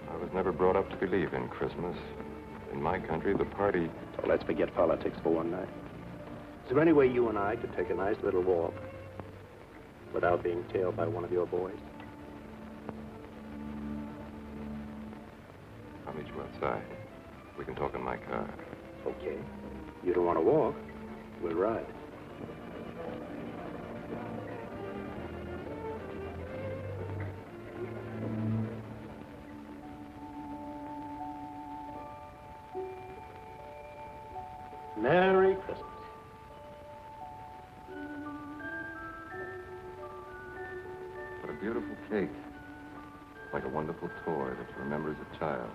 [SPEAKER 6] I was never brought up to believe in Christmas. In my country, the party...
[SPEAKER 3] So let's forget politics for one night. Is there any way you and I could take a nice little walk without being tailed by one of your boys?
[SPEAKER 6] I'll meet you outside. We can talk in my car.
[SPEAKER 3] Okay. You don't want to walk? We'll ride. Merry Christmas.
[SPEAKER 6] What a beautiful cake. Like a wonderful toy that you remember as a child.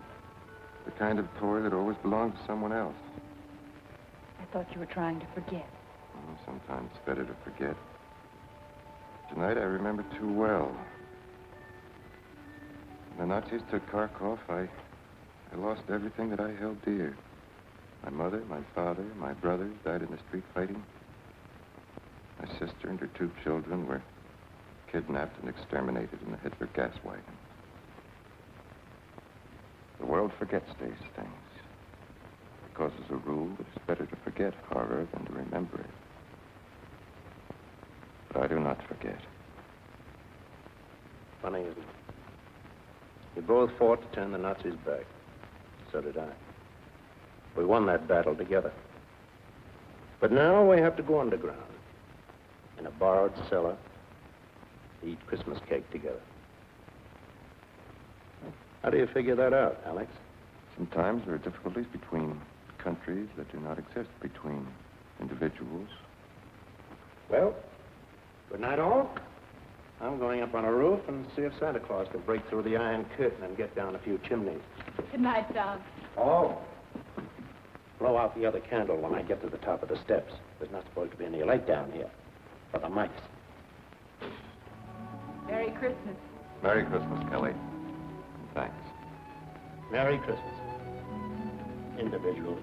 [SPEAKER 6] The kind of toy that always belonged to someone else.
[SPEAKER 8] I thought you were trying to forget.
[SPEAKER 6] Oh, sometimes it's better to forget. Tonight I remember too well. When the Nazis took Kharkov, I lost everything that I held dear. My mother, my father, my brothers died in the street fighting. My sister and her 2 children were kidnapped and exterminated in the Hitler gas wagon. The world forgets these things. Because as a rule, it's better to forget horror than to remember it. But I do not forget.
[SPEAKER 3] Funny, isn't it? We both fought to turn the Nazis back. So did I. We won that battle together. But now we have to go underground. in a borrowed cellar to eat Christmas cake together. How do you figure that out, Alex?
[SPEAKER 6] Sometimes there are difficulties between countries that do not exist between individuals.
[SPEAKER 3] Well, good night, all. I'm going up on a roof and see if Santa Claus can break through the iron curtain and get down a few chimneys.
[SPEAKER 8] Good night, Tom.
[SPEAKER 3] Oh. Blow out the other candle when I get to the top of the steps. There's not supposed to be any light down here. For the mice.
[SPEAKER 8] Merry Christmas.
[SPEAKER 9] Merry Christmas, Kelly. Thanks.
[SPEAKER 3] Merry Christmas. Individuals.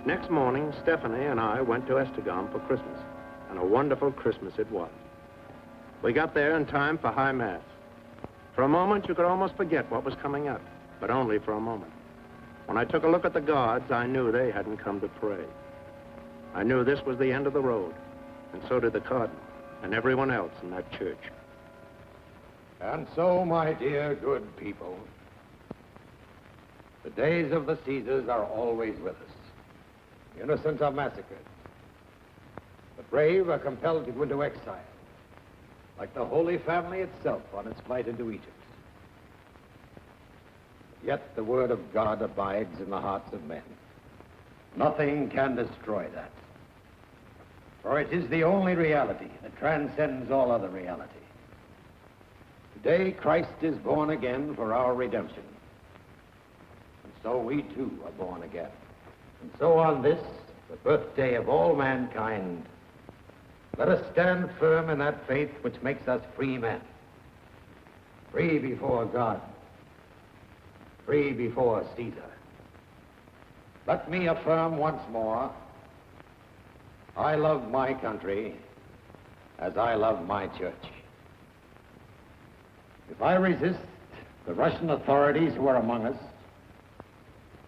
[SPEAKER 3] Next morning, Stephanie and I went to Escalating for Christmas, and a wonderful Christmas it was. We got there in time for High Mass. For a moment, you could almost forget what was coming up, but only for a moment. When I took a look at the guards, I knew they hadn't come to pray. I knew this was the end of the road, and so did the Cardinal and everyone else in that church.
[SPEAKER 14] And so, my dear good people, the days of the Caesars are always with us. The innocent are massacred. The brave are compelled to go into exile, like the Holy Family itself on its flight into Egypt. Yet the word of God abides in the hearts of men. Nothing can destroy that. For it is the only reality that transcends all other reality. Today, Christ is born again for our redemption. And so we too are born again. And so on this, the birthday of all mankind, let us stand firm in that faith which makes us free men. Free before God. Free before Caesar. Let me affirm once more, I love my country as I love my church. If I resist the Russian authorities who are among us,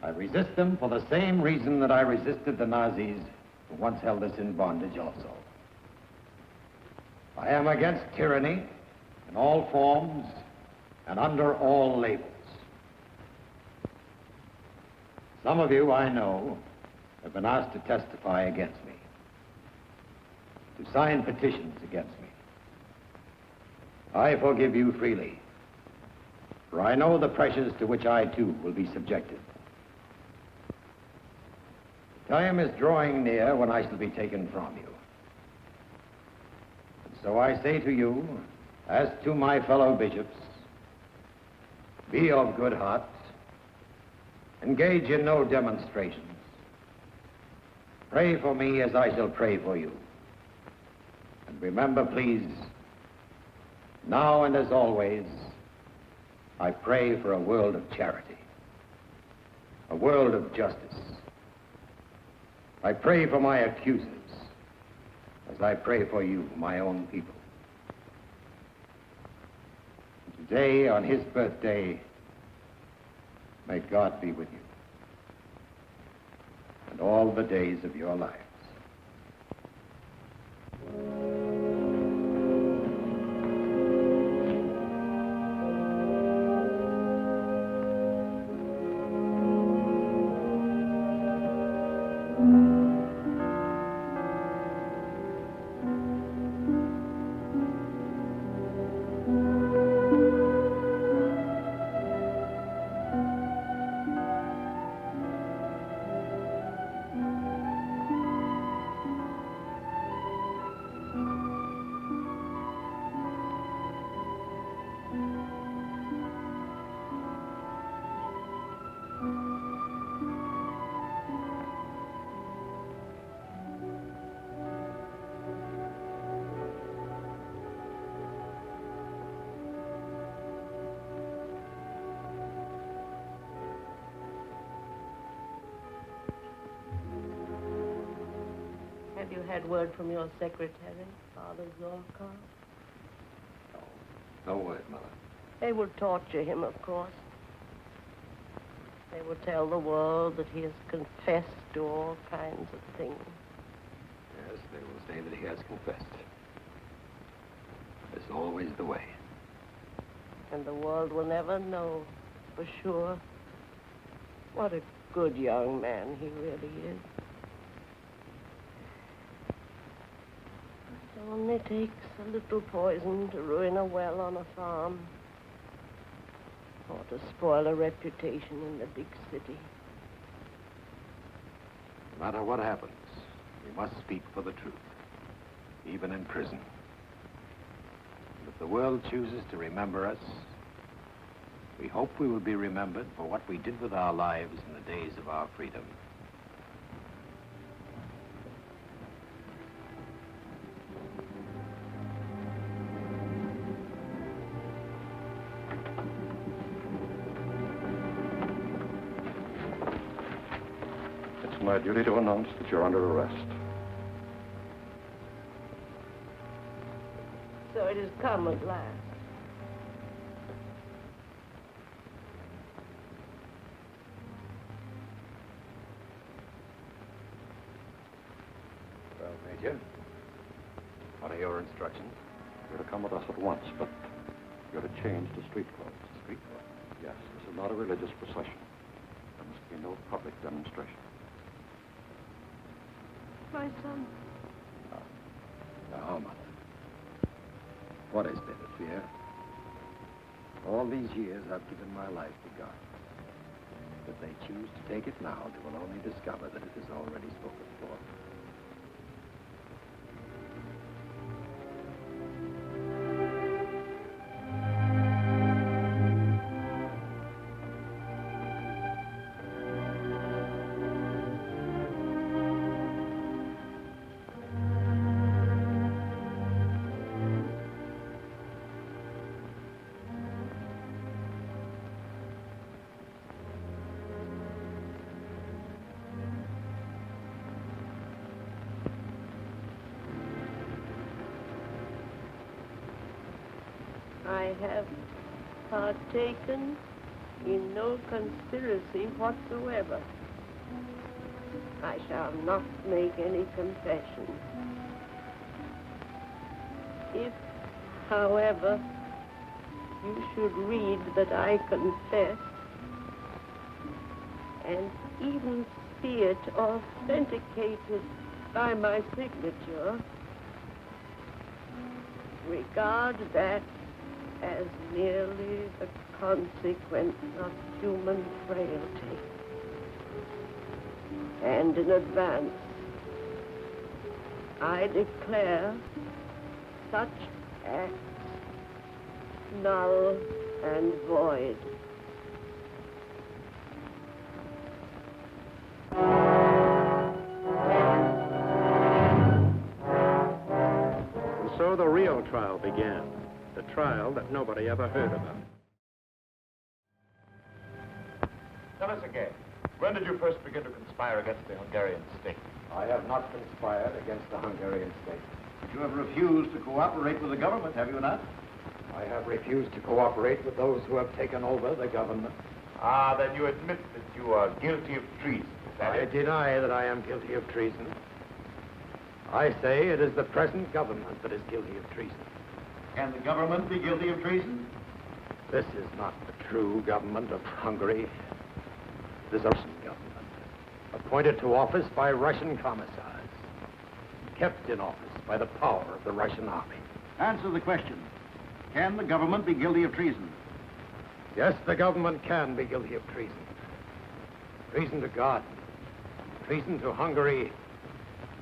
[SPEAKER 14] I resist them for the same reason that I resisted the Nazis who once held us in bondage also. I am against tyranny in all forms and under all labels. Some of you, I know, have been asked to testify against me, to sign petitions against me. I forgive you freely, for I know the pressures to which I too will be subjected. The time is drawing near when I shall be taken from you. And so I say to you, as to my fellow bishops, be of good heart. Engage in no demonstrations. Pray for me as I shall pray for you. And remember, please, now and as always, I pray for a world of charity, a world of justice. I pray for my accusers as I pray for you, my own people. And today, on his birthday, may God be with you and all the days of your lives.
[SPEAKER 11] Have you had word from your secretary, Father Zorkov?
[SPEAKER 14] No word, Mother.
[SPEAKER 11] They will torture him, of course. They will tell the world that he has confessed to all kinds of things.
[SPEAKER 14] Yes, they will say that he has confessed. It's always the way.
[SPEAKER 11] And the world will never know for sure what a good young man he really is. It only takes a little poison to ruin a well on a farm, or to spoil a reputation in the big city.
[SPEAKER 14] No matter what happens, we must speak for the truth, even in prison. And if the world chooses to remember us, we hope we will be remembered for what we did with our lives in the days of our freedom.
[SPEAKER 6] It's my duty to announce that you're under arrest.
[SPEAKER 11] So it has come at last.
[SPEAKER 14] Well, Major, what are your instructions?
[SPEAKER 6] You're to come with us at once, but you're to change to street clothes.
[SPEAKER 14] Street clothes?
[SPEAKER 6] Yes, this is not a religious procession. There must be no public demonstration.
[SPEAKER 11] My son.
[SPEAKER 14] Now, Mother. What is there to fear? All these years I've given my life to God. If they choose to take it now, they will only discover that it is already spoken for.
[SPEAKER 11] I have partaken in no conspiracy whatsoever. I shall not make any confession. If, however, you should read that I confess, and even see it authenticated by my signature, regard that as merely the consequence of human frailty. And in advance, I declare such acts null and void.
[SPEAKER 3] And so the real trial began. The trial that nobody ever heard about.
[SPEAKER 2] Tell us again, when did you first begin to conspire against the Hungarian state?
[SPEAKER 14] I have not conspired against the Hungarian state.
[SPEAKER 13] But you have refused to cooperate with the government, have you not?
[SPEAKER 14] I have refused to cooperate with those who have taken over the government.
[SPEAKER 2] Ah, then you admit that you are guilty of treason, is that
[SPEAKER 14] I
[SPEAKER 2] it?
[SPEAKER 14] deny that I am guilty of treason. I say it is the present government that is guilty of treason.
[SPEAKER 13] Can the government be guilty of treason?
[SPEAKER 14] This is not the true government of Hungary. This is a Russian government, appointed to office by Russian commissars, kept in office by the power of the Russian army.
[SPEAKER 13] Answer the question. Can the government be guilty of treason?
[SPEAKER 14] Yes, the government can be guilty of treason. Treason to God, treason to Hungary,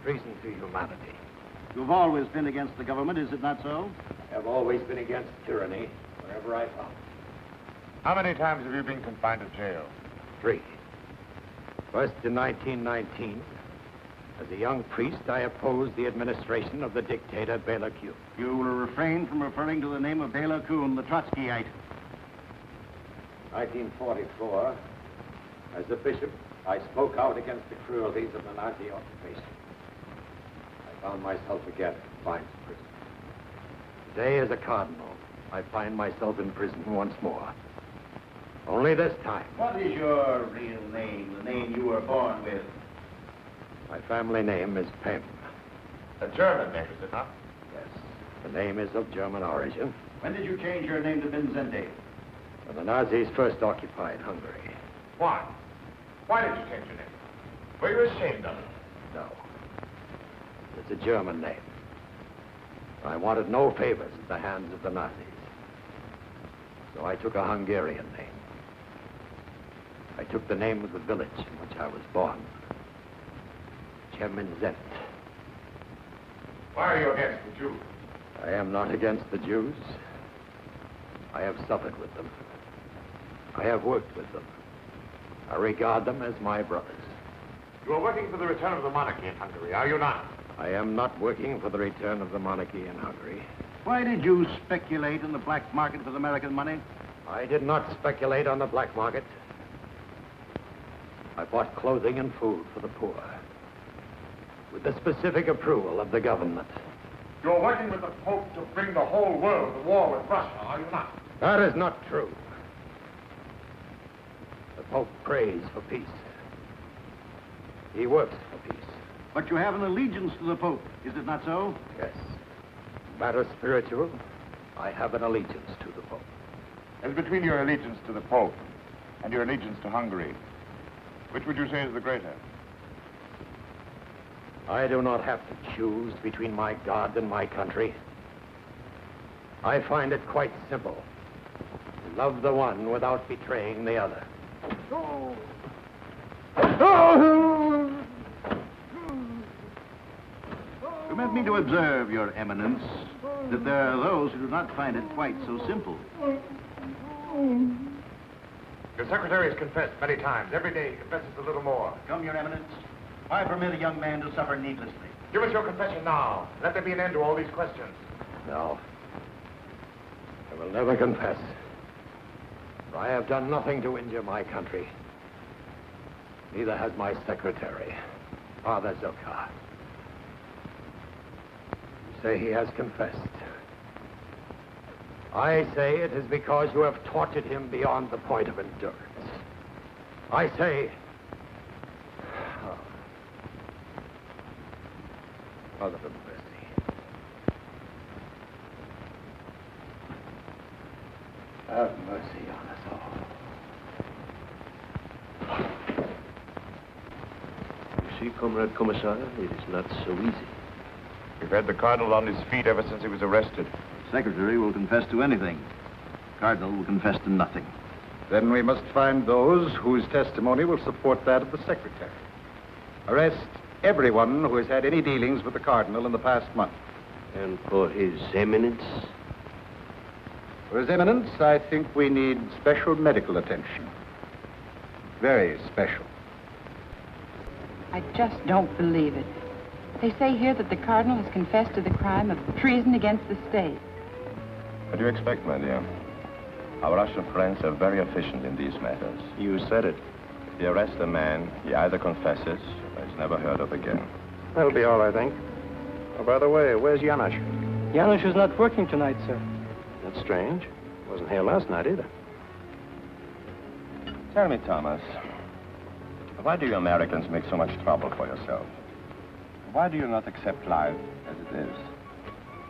[SPEAKER 14] treason to humanity.
[SPEAKER 13] You've always been against the government, is it not so?
[SPEAKER 14] I have always been against tyranny wherever I found it.
[SPEAKER 2] How many times have you been confined to jail?
[SPEAKER 14] 3. First in 1919. As a young priest, I opposed the administration of the dictator Bela Kun.
[SPEAKER 13] You will refrain from referring to the name of Bela Kun, the Trotskyite.
[SPEAKER 14] 1944, as a bishop, I spoke out against the cruelties of the Nazi occupation. I found myself again confined to prison. Today, as a cardinal, I find myself in prison once more. Only this time.
[SPEAKER 13] What is your real name, the name you were born with?
[SPEAKER 14] My family name is Pem.
[SPEAKER 2] A German name, is it not?
[SPEAKER 14] Yes. The name is of German origin.
[SPEAKER 13] When did you change your name to Mindszenty?
[SPEAKER 14] When the Nazis first occupied Hungary.
[SPEAKER 2] Why? Why did you change your name? Were you ashamed of it?
[SPEAKER 14] No. It's a German name. I wanted no favors at the hands of the Nazis. So I took a Hungarian name. I took the name of the village in which I was born. Mindszenty.
[SPEAKER 2] Why are you against the Jews?
[SPEAKER 14] I am not against the Jews. I have suffered with them. I have worked with them. I regard them as my brothers.
[SPEAKER 2] You are working for the return of the monarchy in Hungary, are you not?
[SPEAKER 14] I am not working for the return of the monarchy in Hungary.
[SPEAKER 13] Why did you speculate in the black market with American money?
[SPEAKER 14] I did not speculate on the black market. I bought clothing and food for the poor, with the specific approval of the government.
[SPEAKER 2] You're working with the Pope to bring the whole world to war with Russia, are you not?
[SPEAKER 14] That is not true. The Pope prays for peace. He works for peace.
[SPEAKER 13] But you have an allegiance to the Pope, is it not so?
[SPEAKER 14] Yes. Matter spiritual, I have an allegiance to the Pope.
[SPEAKER 2] As between your allegiance to the Pope and your allegiance to Hungary, which would you say is the greater?
[SPEAKER 14] I do not have to choose between my God and my country. I find it quite simple. Love the one without betraying the other.
[SPEAKER 13] Permit me to observe, Your Eminence, that there are those who do not find it quite so simple.
[SPEAKER 2] Your secretary has confessed many times. Every day he confesses a little more.
[SPEAKER 13] Come, Your Eminence. Why permit a young man to suffer needlessly?
[SPEAKER 2] Give us your confession now. Let there be an end to all these questions.
[SPEAKER 14] No. I will never confess. For I have done nothing to injure my country. Neither has my secretary, Father Zokar. You say he has confessed. I say it is because you have tortured him beyond the point of endurance. I say... Oh. Father of mercy. Have mercy on us all.
[SPEAKER 15] You see, Comrade Commissar, it is not so easy.
[SPEAKER 2] We've had the Cardinal on his feet ever since he was arrested.
[SPEAKER 13] Secretary will confess to anything. Cardinal will confess to nothing.
[SPEAKER 5] Then we must find those whose testimony will support that of the secretary. Arrest everyone who has had any dealings with the Cardinal in the past month.
[SPEAKER 15] And for His Eminence?
[SPEAKER 5] For His Eminence, I think we need special medical attention. Very special.
[SPEAKER 8] I just don't believe it. They say here that the Cardinal has confessed to the crime of treason against the state.
[SPEAKER 9] What do you expect, my dear? Our Russian friends are very efficient in these matters.
[SPEAKER 3] You said it.
[SPEAKER 9] If they arrest a man, he either confesses or is never heard of again.
[SPEAKER 3] That'll be all, I think. Oh, by the way, where's Janusz?
[SPEAKER 16] Janusz is not working tonight, sir.
[SPEAKER 3] That's strange. Wasn't here last night either.
[SPEAKER 9] Tell me, Thomas, why do you Americans make so much trouble for yourself? Why do you not accept life as it is?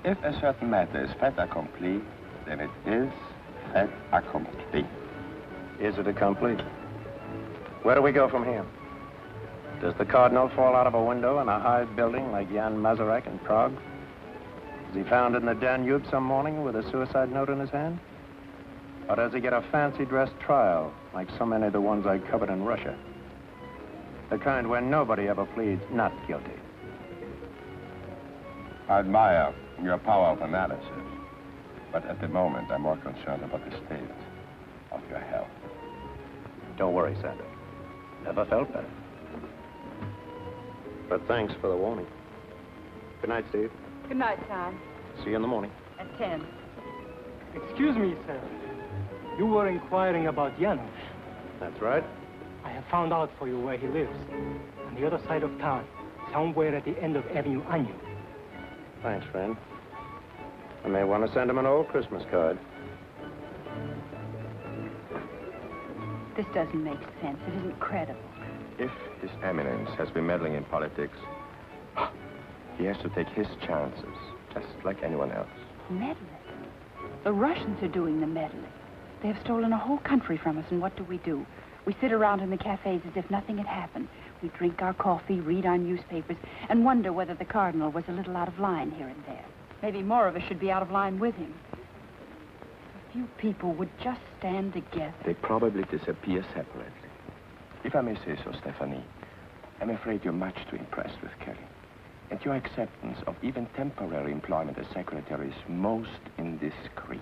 [SPEAKER 9] If a certain matter is fait accompli, then it is fait accompli.
[SPEAKER 3] Is it accompli? Where do we go from here? Does the Cardinal fall out of a window in a high building like Jan Masaryk in Prague? Is he found in the Danube some morning with a suicide note in his hand? Or does he get a fancy-dress trial like so many of the ones I covered in Russia? The kind where nobody ever pleads not guilty.
[SPEAKER 9] I admire your power of analysis, but at the moment I'm more concerned about the state of your health.
[SPEAKER 3] Don't worry, Sander. Never felt better. But thanks for the warning. Good night, Steve.
[SPEAKER 8] Good night, Tom.
[SPEAKER 3] See you in the morning.
[SPEAKER 8] At 10.
[SPEAKER 16] Excuse me, sir. You were inquiring about Janusz.
[SPEAKER 3] That's right.
[SPEAKER 16] I have found out for you where he lives. On the other side of town, somewhere at the end of Avenue Anjou.
[SPEAKER 3] Thanks, friend. I may want to send him an old Christmas card.
[SPEAKER 8] This doesn't make sense. It isn't credible.
[SPEAKER 9] If His Eminence has been meddling in politics, he has to take his chances, just like anyone else.
[SPEAKER 8] Meddling? The Russians are doing the meddling. They have stolen a whole country from us, and what do? We sit around in the cafes as if nothing had happened. We drink our coffee, read our newspapers, and wonder whether the Cardinal was a little out of line here and there. Maybe more of us should be out of line with him. A few people would just stand together.
[SPEAKER 9] They probably disappear separately. If I may say so, Stephanie, I'm afraid you're much too impressed with Kelly. And your acceptance of even temporary employment as secretary is most indiscreet.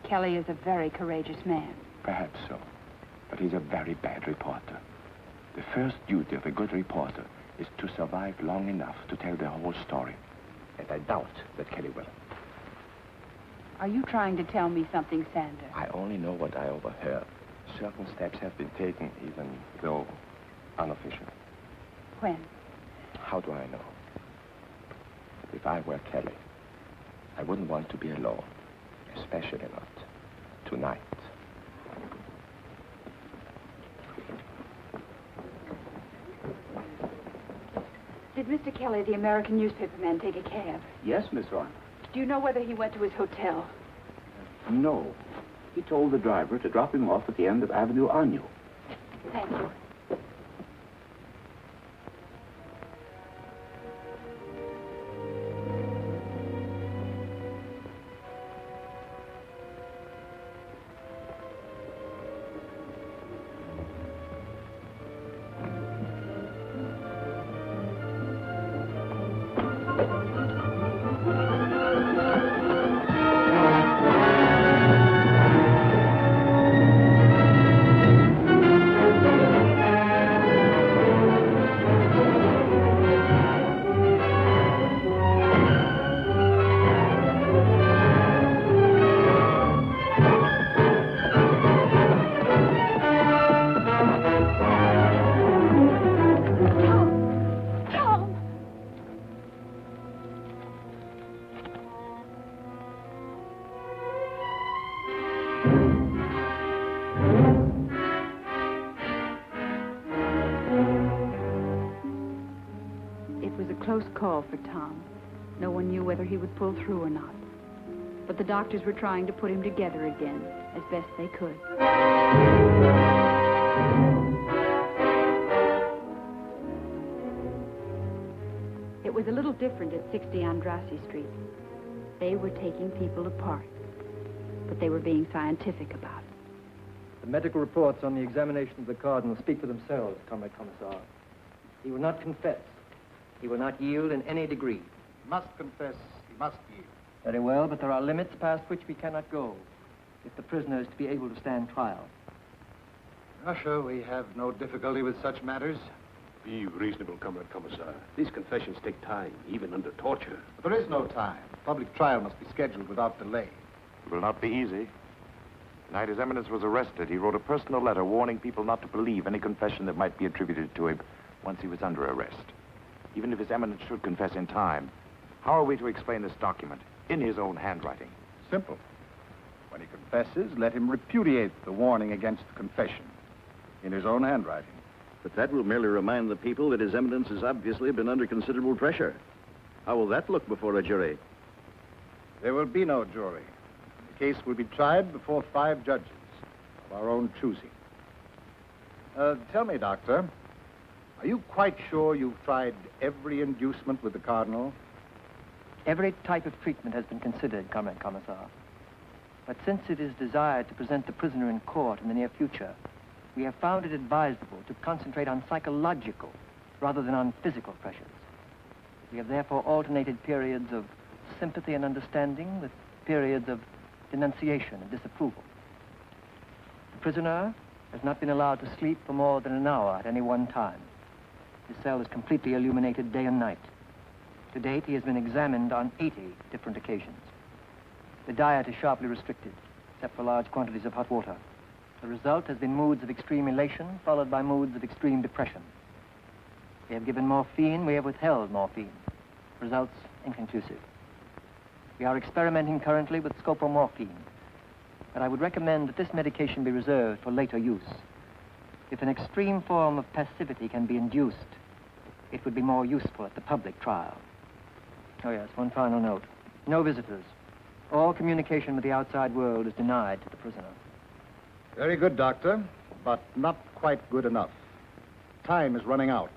[SPEAKER 8] Kelly is a very courageous man.
[SPEAKER 9] Perhaps so. But he's a very bad reporter. The first duty of a good reporter is to survive long enough to tell the whole story. And I doubt that Kelly will.
[SPEAKER 8] Are you trying to tell me something, Sander?
[SPEAKER 9] I only know what I overheard. Certain steps have been taken, even though unofficial.
[SPEAKER 8] When?
[SPEAKER 9] How do I know? If I were Kelly, I wouldn't want to be alone, especially not tonight.
[SPEAKER 8] Did Mr. Kelly, the American newspaper man, take a cab?
[SPEAKER 17] Yes, Miss Ron.
[SPEAKER 8] Do you know whether he went to his hotel?
[SPEAKER 17] No. He told the driver to drop him off at the end of Avenue Agnew.
[SPEAKER 8] Thank you. Call for Tom. No one knew whether he would pull through or not. But the doctors were trying to put him together again, as best they could. It was a little different at 60 Andrassy Street. They were taking people apart, but they were being scientific about it.
[SPEAKER 18] The medical reports on the examination of the Cardinal speak for themselves, Comrade Commissar. He will not confess. He will not yield in any degree.
[SPEAKER 5] He must confess. He must yield.
[SPEAKER 18] Very well, but there are limits past which we cannot go if the prisoner is to be able to stand trial.
[SPEAKER 5] Russia, we have no difficulty with such matters.
[SPEAKER 1] Be reasonable, Comrade Commissar. These confessions take time, even under torture.
[SPEAKER 5] But there is no time. Public trial must be scheduled without delay.
[SPEAKER 2] It will not be easy. The night His Eminence was arrested, he wrote a personal letter warning people not to believe any confession that might be attributed to him once he was under arrest. Even if His Eminence should confess in time, how are we to explain this document in his own handwriting?
[SPEAKER 5] Simple. When he confesses, let him repudiate the warning against confession in his own handwriting.
[SPEAKER 13] But that will merely remind the people that His Eminence has obviously been under considerable pressure. How will that look before a jury?
[SPEAKER 5] There will be no jury. The case will be tried before 5 judges of our own choosing. Tell me, Doctor, are you quite sure you've tried every inducement with the Cardinal?
[SPEAKER 18] Every type of treatment has been considered, Comrade Commissar. But since it is desired to present the prisoner in court in the near future, we have found it advisable to concentrate on psychological rather than on physical pressures. We have therefore alternated periods of sympathy and understanding with periods of denunciation and disapproval. The prisoner has not been allowed to sleep for more than an hour at any one time. His cell is completely illuminated day and night. To date, he has been examined on 80 different occasions. The diet is sharply restricted, except for large quantities of hot water. The result has been moods of extreme elation, followed by moods of extreme depression. We have given morphine, we have withheld morphine. Results inconclusive. We are experimenting currently with scopomorphine, but I would recommend that this medication be reserved for later use. If an extreme form of passivity can be induced, it would be more useful at the public trial. Oh, yes, one final note. No visitors. All communication with the outside world is denied to the prisoner.
[SPEAKER 5] Very good, Doctor, but not quite good enough. Time is running out.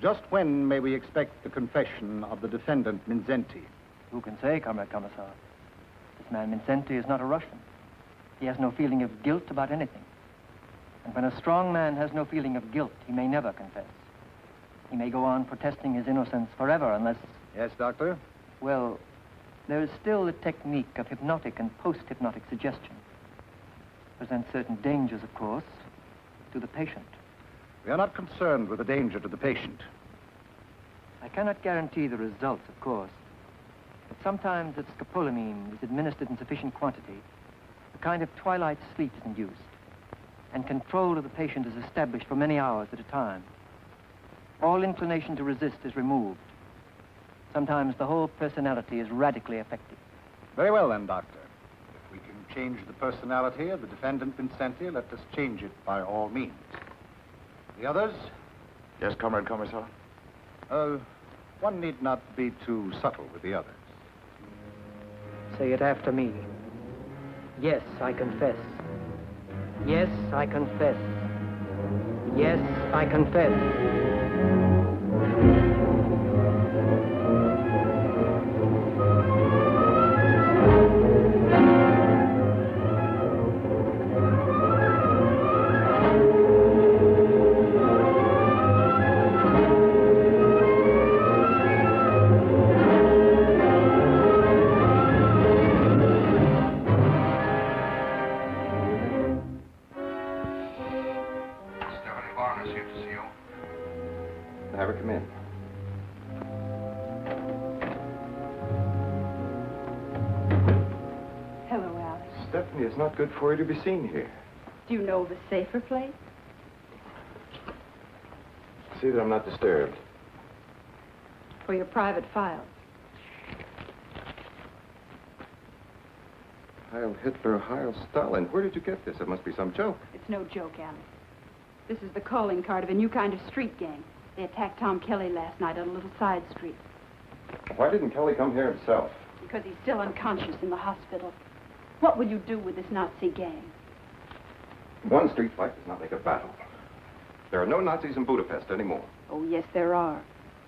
[SPEAKER 5] Just when may we expect the confession of the defendant, Mindszenty?
[SPEAKER 18] Who can say, Comrade Commissar? This man Mindszenty is not a Russian. He has no feeling of guilt about anything. And when a strong man has no feeling of guilt, he may never confess. He may go on protesting his innocence forever unless...
[SPEAKER 5] Yes, Doctor?
[SPEAKER 18] Well, there is still the technique of hypnotic and post-hypnotic suggestion. Presents certain dangers, of course, to the patient.
[SPEAKER 5] We are not concerned with the danger to the patient.
[SPEAKER 18] I cannot guarantee the results, of course. But sometimes if scopolamine is administered in sufficient quantity, a kind of twilight sleep is induced, and control of the patient is established for many hours at a time. All inclination to resist is removed. Sometimes the whole personality is radically affected.
[SPEAKER 5] Very well, then, Doctor. If we can change the personality of the defendant Mindszenty, let us change it by all means. The others?
[SPEAKER 9] Yes, Comrade Commissar?
[SPEAKER 5] One need not be too subtle with the others.
[SPEAKER 18] Say it after me. Yes, I confess. Yes, I confess. Yes, I confess.
[SPEAKER 6] Have her come in.
[SPEAKER 8] Hello, Alex.
[SPEAKER 6] Stephanie, it's not good for you to be seen here.
[SPEAKER 8] Do you know of a safer place?
[SPEAKER 6] See that I'm not disturbed.
[SPEAKER 8] For your private files.
[SPEAKER 6] Heil Hitler, Heil Stalin. Where did you get this? It must be some joke.
[SPEAKER 8] It's no joke, Alex. This is the calling card of a new kind of street gang. They attacked Tom Kelly last night on a little side street.
[SPEAKER 6] Why didn't Kelly come here himself?
[SPEAKER 8] Because he's still unconscious in the hospital. What will you do with this Nazi gang?
[SPEAKER 6] One street fight does not make a battle. There are no Nazis in Budapest anymore.
[SPEAKER 8] Oh, yes, there are.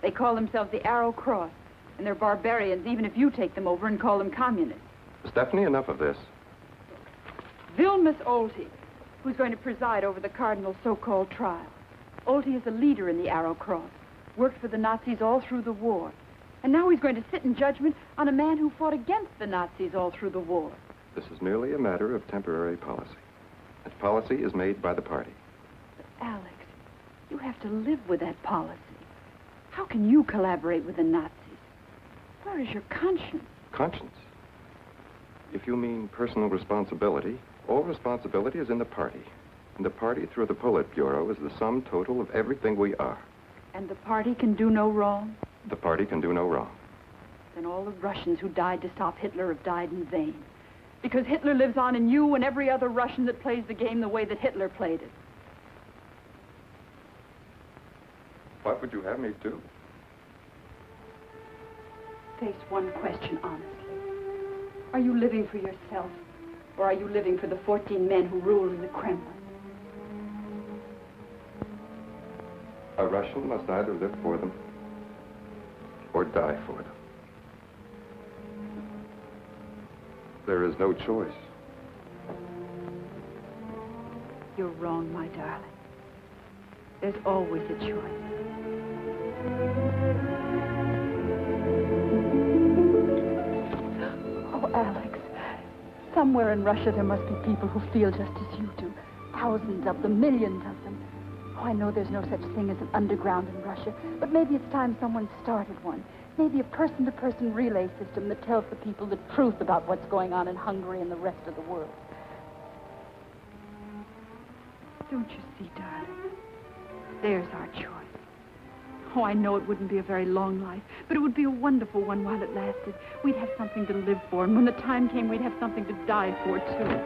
[SPEAKER 8] They call themselves the Arrow Cross. And they're barbarians, even if you take them over and call them communists.
[SPEAKER 6] Stephanie, enough of this.
[SPEAKER 8] Vilmos Olty, who's going to preside over the Cardinal's so-called trial. Olty is a leader in the Arrow Cross, worked for the Nazis all through the war. And now he's going to sit in judgment on a man who fought against the Nazis all through the war.
[SPEAKER 6] This is merely a matter of temporary policy. That policy is made by the party.
[SPEAKER 8] But Alex, you have to live with that policy. How can you collaborate with the Nazis? Where is your conscience?
[SPEAKER 6] Conscience? If you mean personal responsibility, all responsibility is in the party. And the party, through the Politburo, is the sum total of everything we are.
[SPEAKER 8] And the party can do no wrong?
[SPEAKER 6] The party can do no wrong.
[SPEAKER 8] Then all the Russians who died to stop Hitler have died in vain. Because Hitler lives on in you and every other Russian that plays the game the way that Hitler played it.
[SPEAKER 6] What would you have me do?
[SPEAKER 8] Face one question honestly. Are you living for yourself, or are you living for the 14 men who rule in the Kremlin?
[SPEAKER 6] A Russian must either live for them or die for them. There is no choice.
[SPEAKER 8] You're wrong, my darling. There's always a choice. Oh, Alex, somewhere in Russia there must be people who feel just as you do. Thousands of them, millions of them. Oh, I know there's no such thing as an underground in Russia, but maybe it's time someone started one. Maybe a person-to-person relay system that tells the people the truth about what's going on in Hungary and the rest of the world. Don't you see, darling? There's our choice. Oh, I know it wouldn't be a very long life, but it would be a wonderful one while it lasted. We'd have something to live for, and when the time came, we'd have something to die for, too.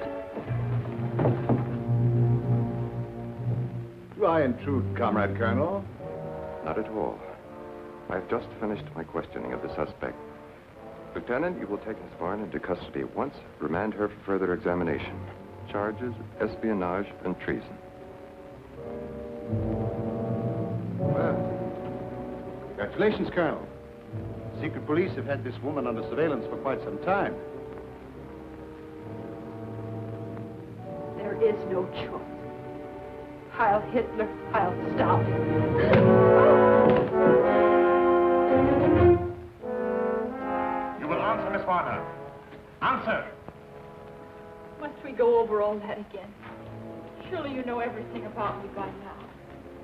[SPEAKER 5] Do I intrude, Comrade Colonel?
[SPEAKER 6] Not at all. I've just finished my questioning of the suspect. Lieutenant, you will take Miss Varn into custody at once. Remand her for further examination. Charges, espionage, and treason.
[SPEAKER 13] Well, congratulations, Colonel. Secret police have had this woman under surveillance for quite some time.
[SPEAKER 8] There is no choice. Heil Hitler, Heil Stalin.
[SPEAKER 2] You will answer, Miss Warner. Answer!
[SPEAKER 8] Must we go over all that again? Surely you know everything about me by now.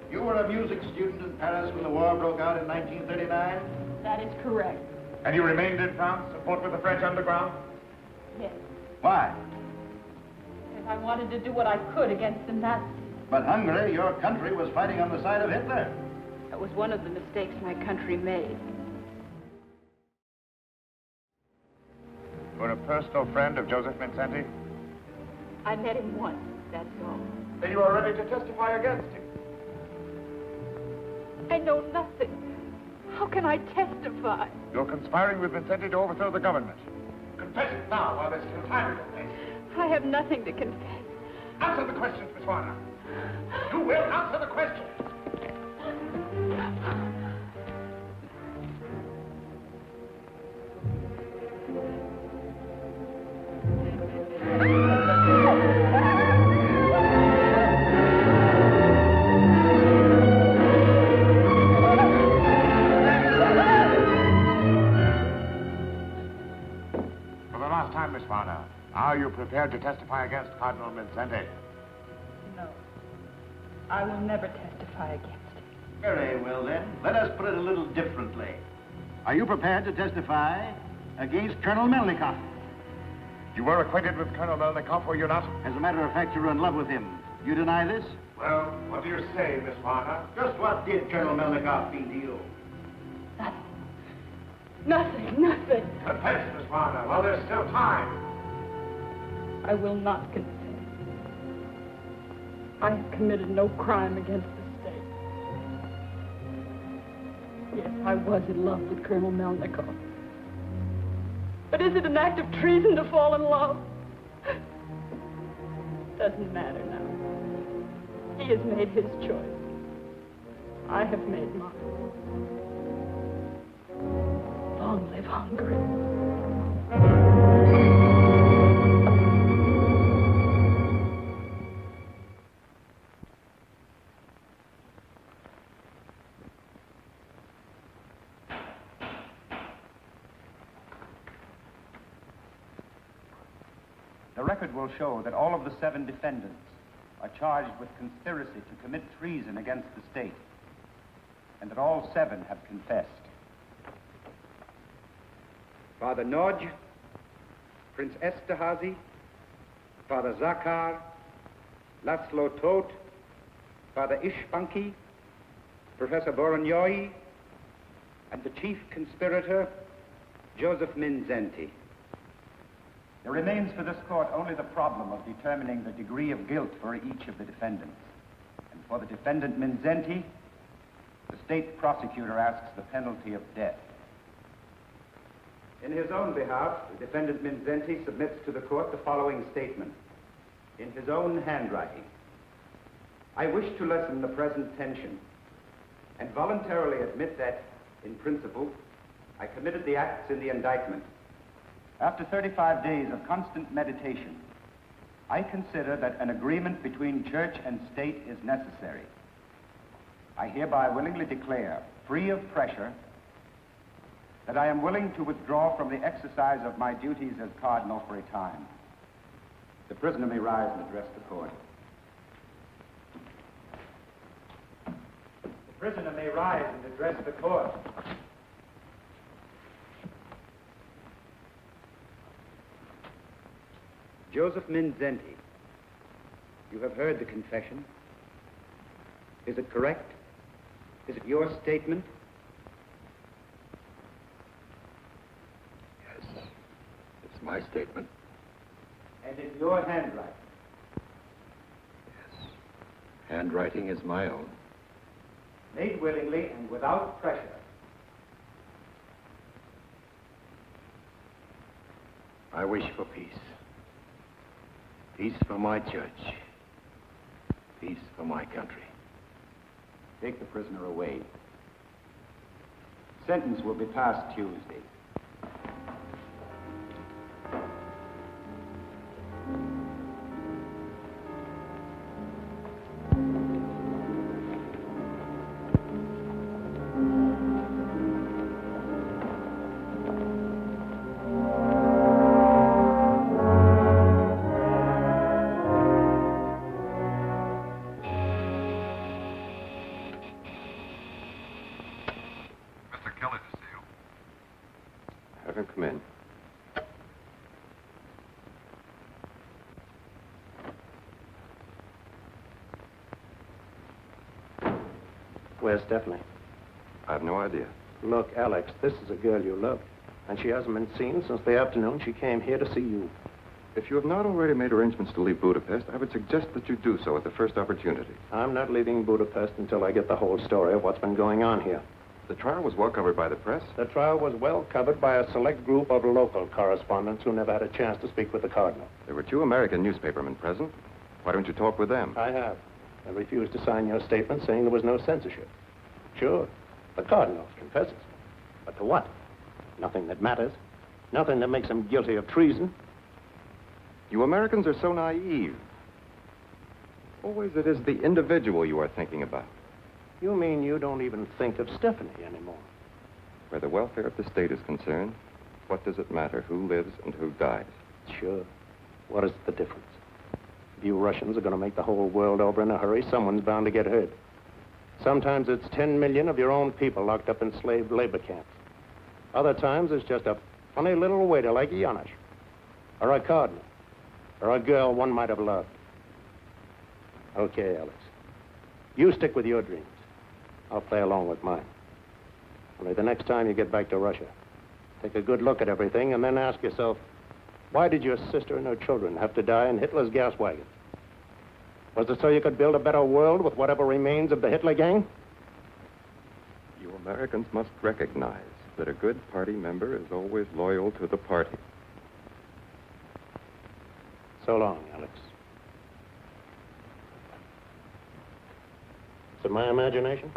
[SPEAKER 13] You were a music student in Paris when the war broke out in 1939?
[SPEAKER 8] That is correct.
[SPEAKER 2] And you remained in France to fought with the French underground?
[SPEAKER 8] Yes.
[SPEAKER 13] Why?
[SPEAKER 8] Because I wanted to do what I could against the Nazis.
[SPEAKER 13] But Hungary, your country, was fighting on the side of Hitler.
[SPEAKER 8] That was one of the mistakes my country made.
[SPEAKER 2] You're a personal friend of Josef Mindszenty?
[SPEAKER 8] I met him once, that's all.
[SPEAKER 2] Then you are ready to testify against him?
[SPEAKER 8] I know nothing. How can I testify?
[SPEAKER 2] You're conspiring with Mindszenty to overthrow the government. Confess it now while there's still time in your case.
[SPEAKER 8] I have nothing to confess.
[SPEAKER 2] Answer the questions, Miss Warner. You will answer the questions. For the last time, Miss Warner, are you prepared to testify against Cardinal Mindszenty?
[SPEAKER 8] No. I will never testify against him.
[SPEAKER 13] Very well, then. Let us put it a little differently. Are you prepared to testify against Colonel Melnikov?
[SPEAKER 2] You were acquainted with Colonel Melnikov, were you not?
[SPEAKER 13] As a matter of fact, you were in love with him. You deny this?
[SPEAKER 2] Well, what do you say, Miss Warner?
[SPEAKER 13] Just what did Colonel Melnikov mean to you?
[SPEAKER 8] Nothing, nothing.
[SPEAKER 2] Confess, Miss Warner, while there's still time.
[SPEAKER 8] I will not confess. I have committed no crime against the state. Yes, I was in love with Colonel Melnikov. But is it an act of treason to fall in love? Doesn't matter now. He has made his choice. I have made mine. Long live Hungary.
[SPEAKER 10] The record will show that all of the 7 defendants are charged with conspiracy to commit treason against the state, and that all 7 have confessed. Father Nodge, Prince Esterhazy, Father Zakar, Laszlo Todt, Father Ishbanki, Professor Voronoi, and the chief conspirator, Josef Mindszenty. There remains for this court only the problem of determining the degree of guilt for each of the defendants. And for the defendant Mindszenty, the state prosecutor asks the penalty of death. In his own behalf, the defendant Mindszenty submits to the court the following statement. In his own handwriting, I wish to lessen the present tension and voluntarily admit that, in principle, I committed the acts in the indictment. After 35 days of constant meditation, I consider that an agreement between church and state is necessary. I hereby willingly declare, free of pressure, that I am willing to withdraw from the exercise of my duties as cardinal for a time. The prisoner may rise and address the court. The prisoner may rise and address the court. Josef Mindszenty, you have heard the confession. Is it correct? Is it your statement?
[SPEAKER 6] Yes, it's my statement.
[SPEAKER 10] And in your handwriting?
[SPEAKER 6] Yes, handwriting is my own.
[SPEAKER 10] Made willingly and without pressure.
[SPEAKER 14] I wish for peace. Peace for my church. Peace for my country.
[SPEAKER 10] Take the prisoner away. Sentence will be passed Tuesday.
[SPEAKER 6] Have him come in.
[SPEAKER 3] Where's Stephanie?
[SPEAKER 6] I have no idea.
[SPEAKER 3] Look, Alex, this is a girl you love, and she hasn't been seen since the afternoon she came here to see you.
[SPEAKER 6] If you have not already made arrangements to leave Budapest, I would suggest that you do so at the first opportunity.
[SPEAKER 3] I'm not leaving Budapest until I get the whole story of what's been going on here.
[SPEAKER 6] The trial was well covered by the press.
[SPEAKER 3] The trial was well covered by a select group of local correspondents who never had a chance to speak with the Cardinal.
[SPEAKER 6] There were 2 American newspapermen present. Why don't you talk with them?
[SPEAKER 3] I have. I refused to sign your statement saying there was no censorship. Sure, the Cardinal confesses. But to what? Nothing that matters. Nothing that makes him guilty of treason.
[SPEAKER 6] You Americans are so naive. Always it is the individual you are thinking about.
[SPEAKER 3] You mean you don't even think of Stephanie anymore?
[SPEAKER 6] Where the welfare of the state is concerned, what does it matter who lives and who dies?
[SPEAKER 3] Sure. What is the difference? If you Russians are going to make the whole world over in a hurry, someone's bound to get hurt. Sometimes it's 10 million of your own people locked up in slave labor camps. Other times it's just a funny little waiter like Janusz, or a cardinal, or a girl one might have loved. Okay, Alex. You stick with your dreams. I'll play along with mine. Only the next time you get back to Russia, take a good look at everything and then ask yourself, why did your sister and her children have to die in Hitler's gas wagon? Was it so you could build a better world with whatever remains of the Hitler gang?
[SPEAKER 6] You Americans must recognize that a good party member is always loyal to the party.
[SPEAKER 3] So long, Alex. Is it my imagination?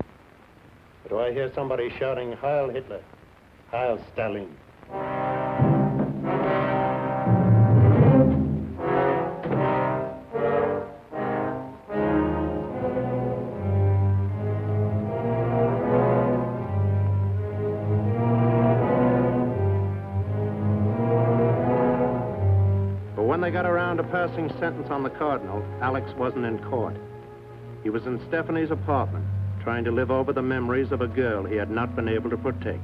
[SPEAKER 3] Or do I hear somebody shouting, Heil Hitler, Heil Stalin? But when they got around to passing sentence on the Cardinal, Alex wasn't in court. He was in Stephanie's apartment, trying to live over the memories of a girl he had not been able to protect.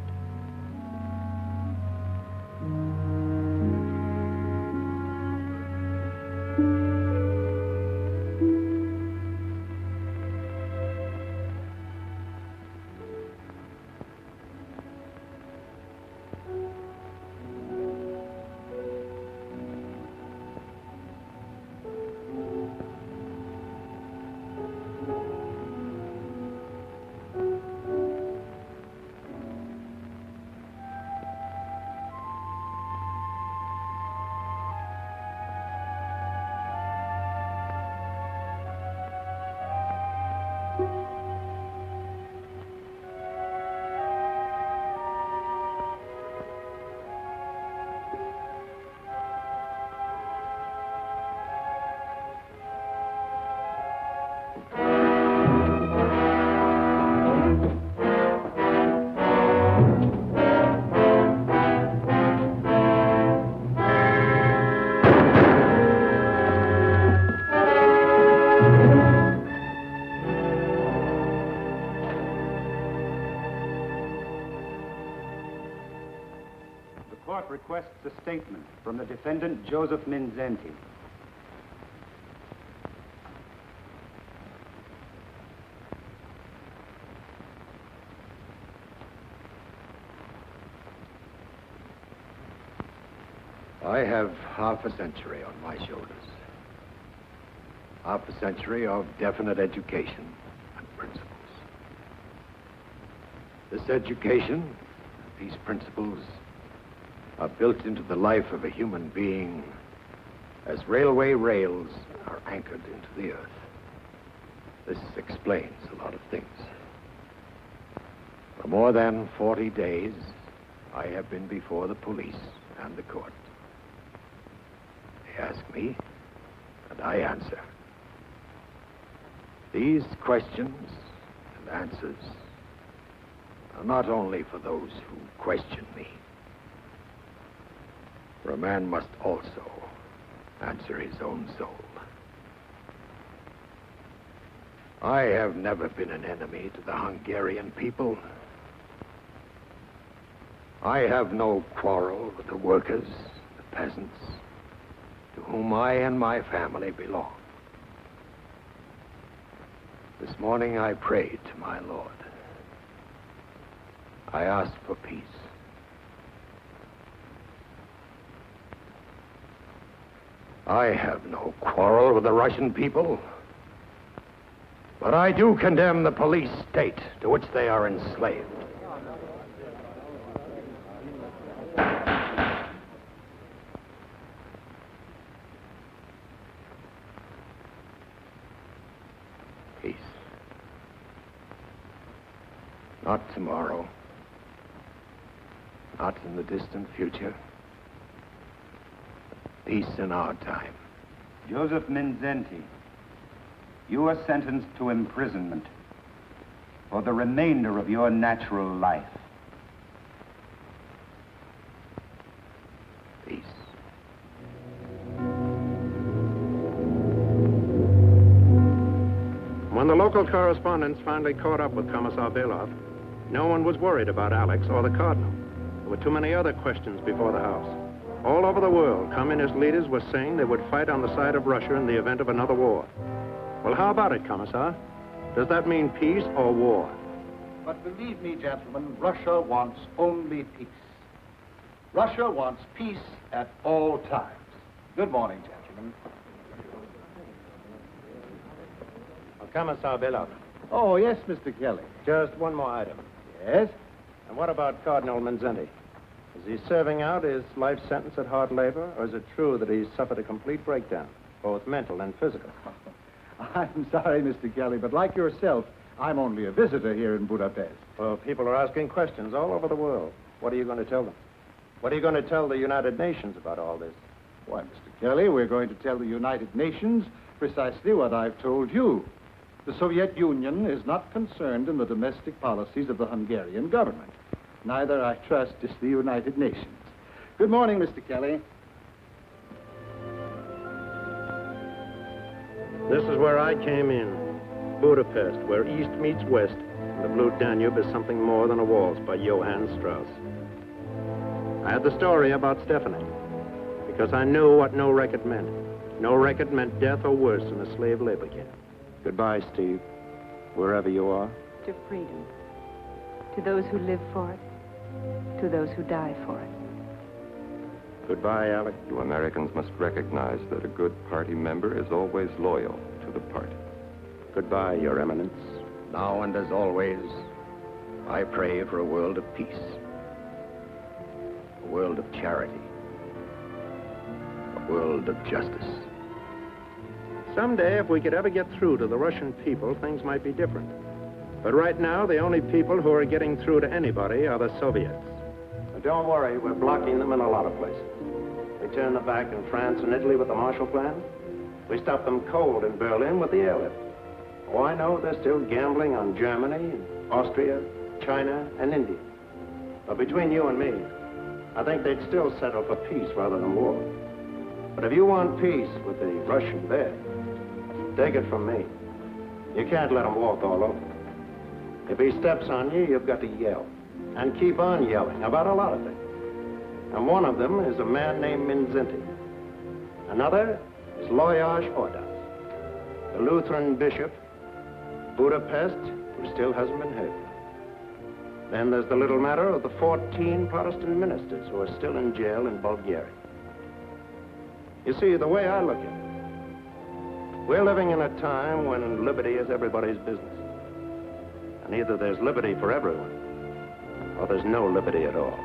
[SPEAKER 3] Requests a statement from the defendant, Josef Mindszenty.
[SPEAKER 14] I have half a century on my shoulders. Half a century of definite education and principles. This education, these principles, are built into the life of a human being as railway rails are anchored into the earth. This explains a lot of things. For more than 40 days, I have been before the police and the court. They ask me, and I answer. These questions and answers are not only for those who question me, for a man must also answer his own soul. I have never been an enemy to the Hungarian people. I have no quarrel with the workers, the peasants, to whom I and my family belong. This morning I prayed to my Lord. I asked for peace. I have no quarrel with the Russian people, but I do condemn the police state to which they are enslaved. Peace. Not tomorrow. Not in the distant future. Peace in our time.
[SPEAKER 10] Josef Mindszenty, you are sentenced to imprisonment for the remainder of your natural life.
[SPEAKER 14] Peace.
[SPEAKER 3] When the local correspondents finally caught up with Commissar Belov, no one was worried about Alex or the Cardinal. There were too many other questions before the House. All over the world, communist leaders were saying they would fight on the side of Russia in the event of another war. Well, how about it, Commissar? Does that mean peace or war?
[SPEAKER 5] But believe me, gentlemen, Russia wants only peace. Russia wants peace at all times. Good morning, gentlemen.
[SPEAKER 3] Commissar Belov.
[SPEAKER 5] Oh, yes, Mr. Kelly.
[SPEAKER 3] Just one more item.
[SPEAKER 5] Yes?
[SPEAKER 3] And what about Cardinal Mindszenty? Is he serving out his life sentence at hard labor, or is it true that he's suffered a complete breakdown, both mental and physical?
[SPEAKER 5] I'm sorry, Mr. Kelly, but like yourself, I'm only a visitor here in Budapest.
[SPEAKER 3] Well, people are asking questions all over the world. What are you going to tell them? What are you going to tell the United Nations about all this?
[SPEAKER 5] Why, Mr. Kelly, we're going to tell the United Nations precisely what I've told you. The Soviet Union is not concerned in the domestic policies of the Hungarian government. Neither, I trust, is the United Nations. Good morning, Mr. Kelly.
[SPEAKER 3] This is where I came in. Budapest, where East meets West, and the Blue Danube is something more than a waltz by Johann Strauss. I had the story about Stephanie, because I knew what no record meant. No record meant death or worse in a slave labor camp. Goodbye, Steve, wherever you are.
[SPEAKER 8] To freedom. To those who live for it. To those who die for it.
[SPEAKER 3] Goodbye, Alec.
[SPEAKER 6] You Americans must recognize that a good party member is always loyal to the party.
[SPEAKER 3] Goodbye, Your Eminence.
[SPEAKER 14] Now and as always, I pray for a world of peace. A world of charity. A world of justice.
[SPEAKER 3] Someday, if we could ever get through to the Russian people, things might be different. But right now, the only people who are getting through to anybody are the Soviets. But don't worry, we're blocking them in a lot of places. We turned them back in France and Italy with the Marshall Plan. We stopped them cold in Berlin with the airlift. Oh, I know they're still gambling on Germany, Austria, China, and India. But between you and me, I think they'd still settle for peace rather than war. But if you want peace with the Russian bear, take it from me. You can't let him walk all over. If he steps on you, you've got to yell. And keep on yelling about a lot of things. And one of them is a man named Mindszenty. Another is Loyaj Ordas, the Lutheran bishop, Budapest, who still hasn't been heard from. Then there's the little matter of the 14 Protestant ministers who are still in jail in Bulgaria. You see, the way I look at it, we're living in a time when liberty is everybody's business. And either there's liberty for everyone, or there's no liberty at all.